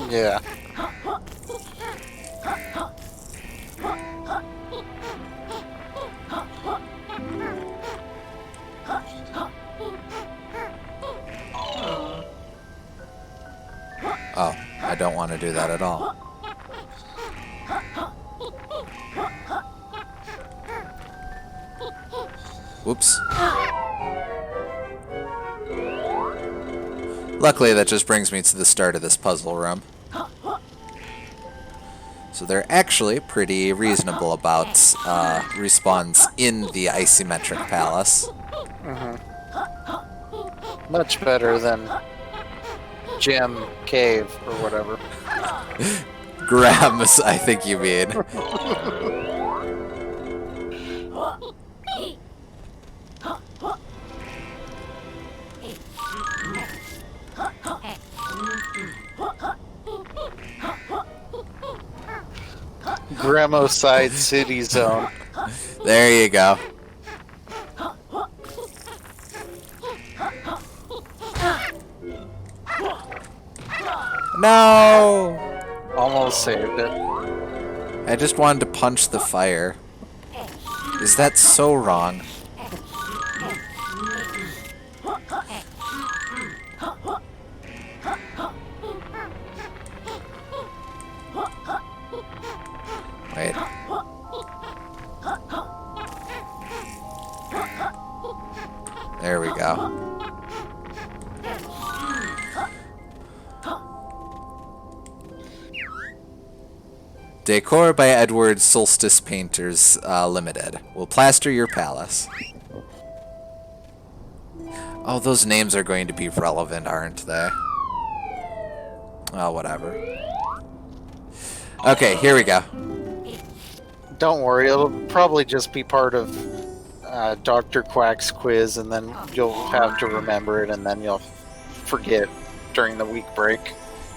Yeah. Oh, I don't want to do that at all. Whoops. Luckily, that just brings me to the start of this puzzle room. So they're actually pretty reasonable about respawns in the isometric palace. Much better than Gem Cave or whatever. Grams, I think you mean. Gremocide City Zone. There you go. No! Almost saved it. I just wanted to punch the fire. Is that so wrong? Wait. There we go. Decor by Edward Solstice Painters Limited. Will plaster your palace. Oh, those names are going to be relevant, aren't they? Oh, whatever. Okay, here we go. Don't worry, it'll probably just be part of Dr. Quack's quiz, and then you'll have to remember it, and then you'll forget during the week break.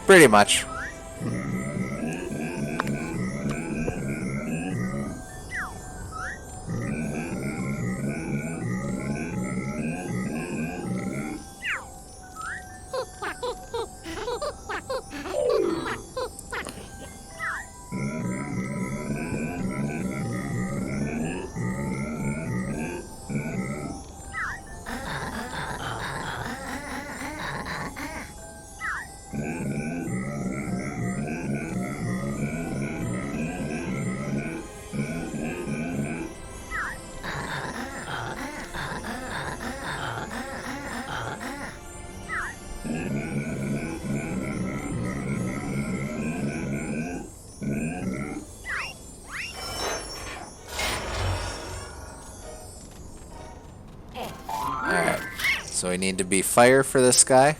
Pretty much. Alright, so we need to be fire for this guy.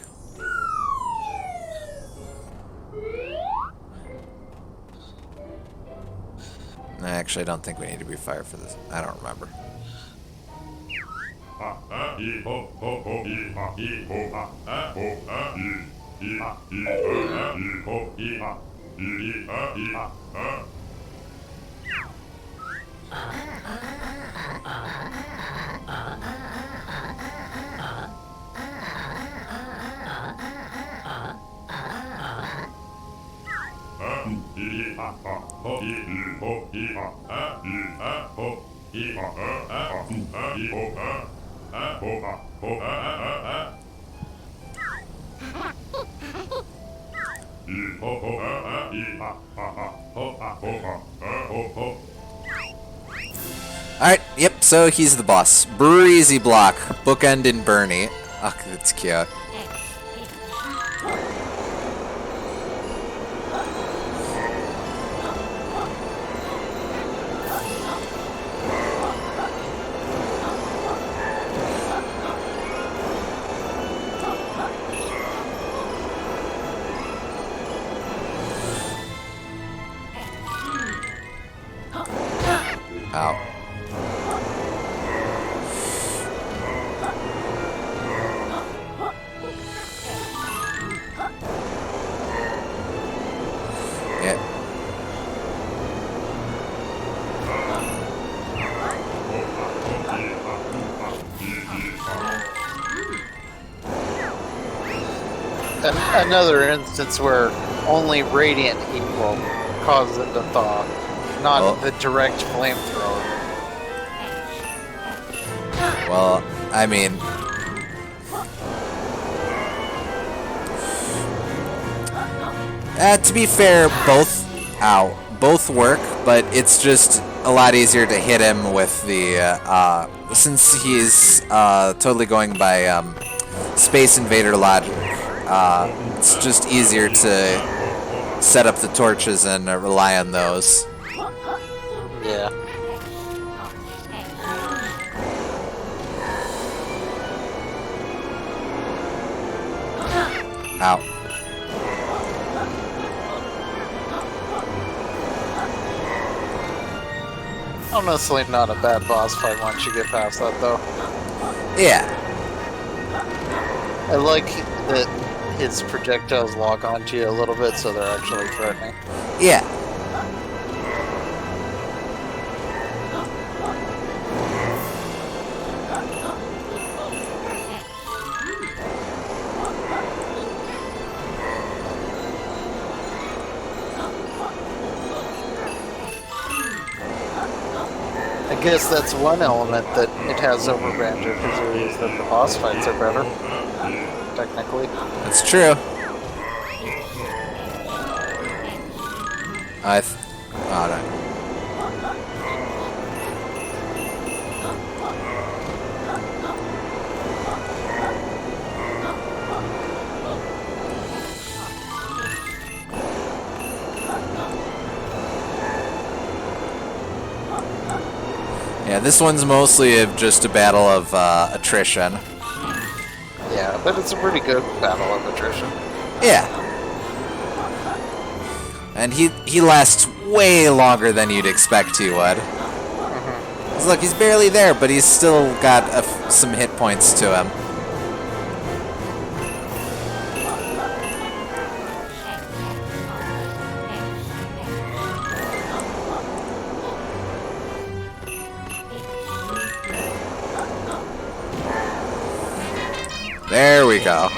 Actually, I don't think we need to be fire for this. I don't remember. Alright, yep, so he's the boss. Breezy block, bookend and Bernie. Oh, that's cute. Ow. Yeah. Another instance where only radiant heat will cause it to thaw, not the direct flamethrower. Well, I mean... to be fair, both work, but it's just a lot easier to hit him with the, since he's totally going by Space Invader logic, it's just easier to set up the torches and rely on those. Yeah. Ow. Honestly, not a bad boss fight once you get past that, though. Yeah. I like that his projectiles lock onto you a little bit, so they're actually threatening. Yeah. I guess that's one element that it has over Banjo-Kazooie is that the boss fights are better, technically. That's true. Oh, no. Yeah, this one's mostly just a battle of attrition. Yeah, but it's a pretty good battle of attrition. Yeah. And he lasts way longer than you'd expect he would. 'Cause look, he's barely there, but he's still got some hit points to him. There we go.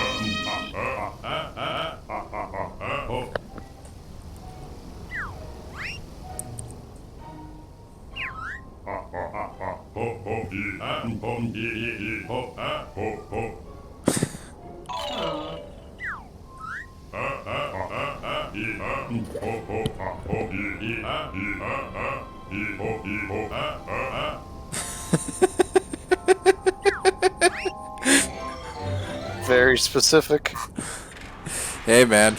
Very specific. Hey, man.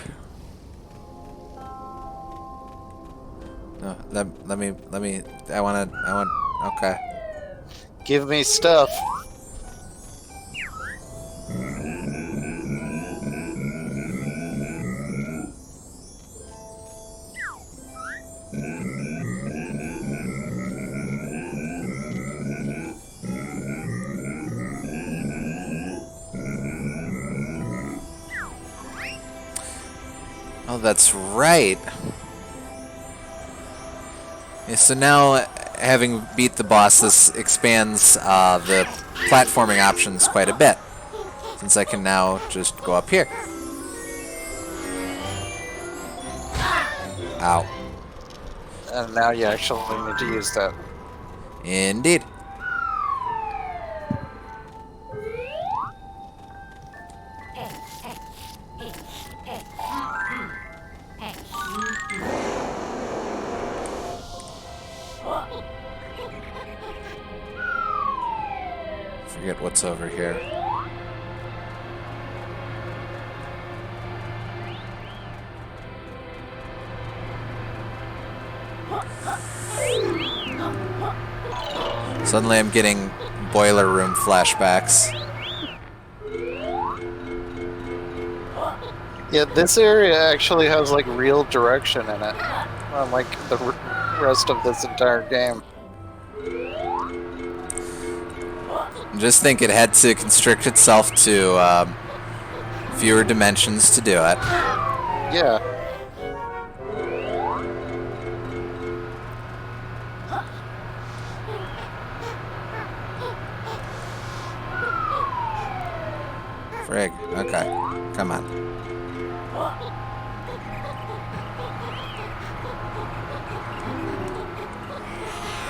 No, let me, I want, okay. Give me stuff. Oh, that's right. Yeah, so now, having beat the boss, this expands the platforming options quite a bit. Since I can now just go up here. Ow. And now you actually need to use that. Indeed. Forget what's over here. Suddenly I'm getting boiler room flashbacks. Yeah, this area actually has like real direction in it, unlike the rest of this entire game. Just think it had to constrict itself to fewer dimensions to do it. Yeah. Frig. Okay. Come on.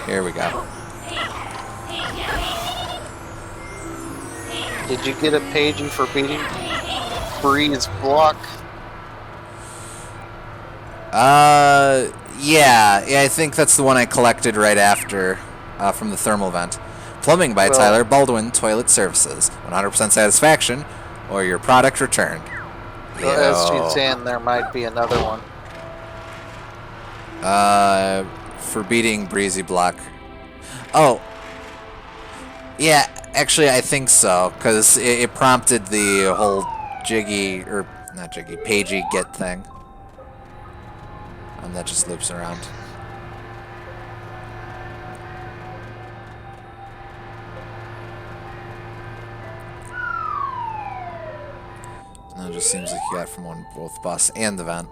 Here we go. Did you get a pagey for beating Bree's block? Yeah, I think that's the one I collected right after from the thermal vent. Plumbing by Well- Tyler Baldwin Toilet Services. 100% satisfaction, or your product returned. So as she's Yo. saying, there might be another one. For beating Breezy Block. Oh. Yeah, actually, I think so, because it prompted the whole Jiggy, or not Jiggy, Pagey get thing. And that just loops around. And it just seems like you got from both boss and the vent.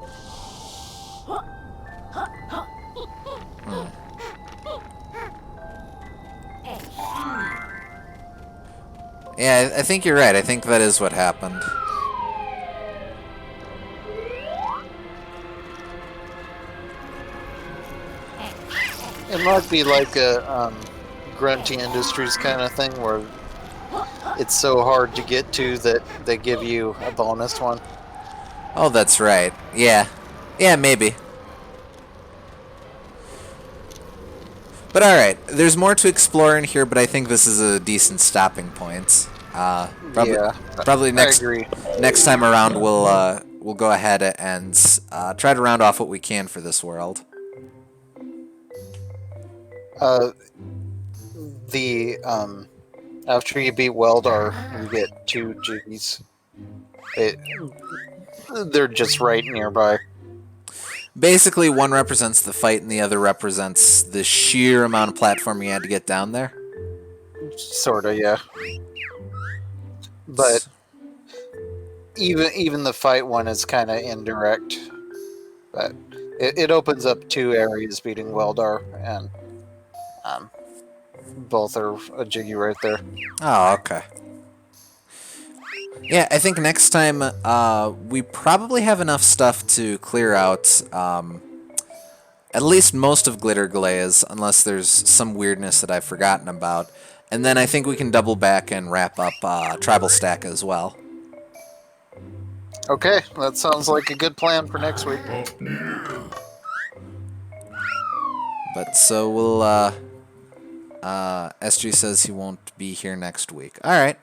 Yeah, I think you're right. I think that is what happened. It might be like a Grunty Industries kind of thing where it's so hard to get to that they give you a bonus one. Oh, that's right. Yeah. Yeah, maybe. But alright, there's more to explore in here, but I think this is a decent stopping point. Probably next I agree. next time around we'll go ahead and try to round off what we can for this world. After you beat Weldar, you get 2 Jiggies. They're just right nearby. Basically, one represents the fight and the other represents the sheer amount of platforming you had to get down there. Sorta, yeah. But even the fight one is kind of indirect. But it opens up 2 areas beating Weldar, and both are a Jiggy right there. Oh, okay. Yeah, I think next time we probably have enough stuff to clear out at least most of Glitterglaze, unless there's some weirdness that I've forgotten about. And then I think we can double back and wrap up Tribal Stack as well. Okay, that sounds like a good plan for next week. But so we'll, SG says he won't be here next week. Alright.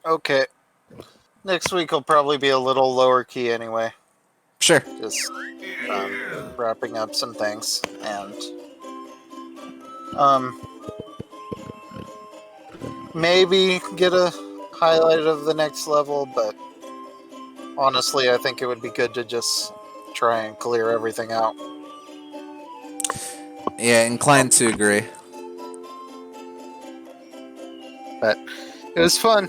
Okay. Next week will probably be a little lower key anyway. Sure. Just wrapping up some things and maybe get a highlight of the next level, but honestly I think it would be good to just try and clear everything out. Yeah, inclined to agree. But it was fun.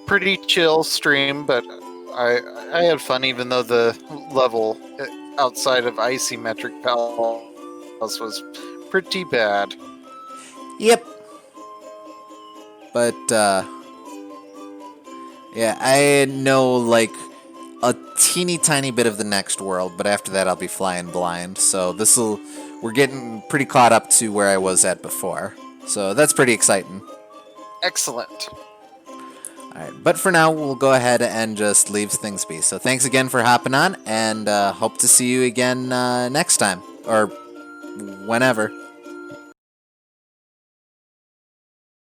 Pretty chill stream, but I had fun even though the level outside of Icy-metric Palace was pretty bad. Yep. But, yeah, I know, like, a teeny tiny bit of the next world, but after that I'll be flying blind. So we're getting pretty caught up to where I was at before. So that's pretty exciting. Excellent. Alright, but for now we'll go ahead and just leave things be. So thanks again for hopping on, and hope to see you again next time. Or whenever.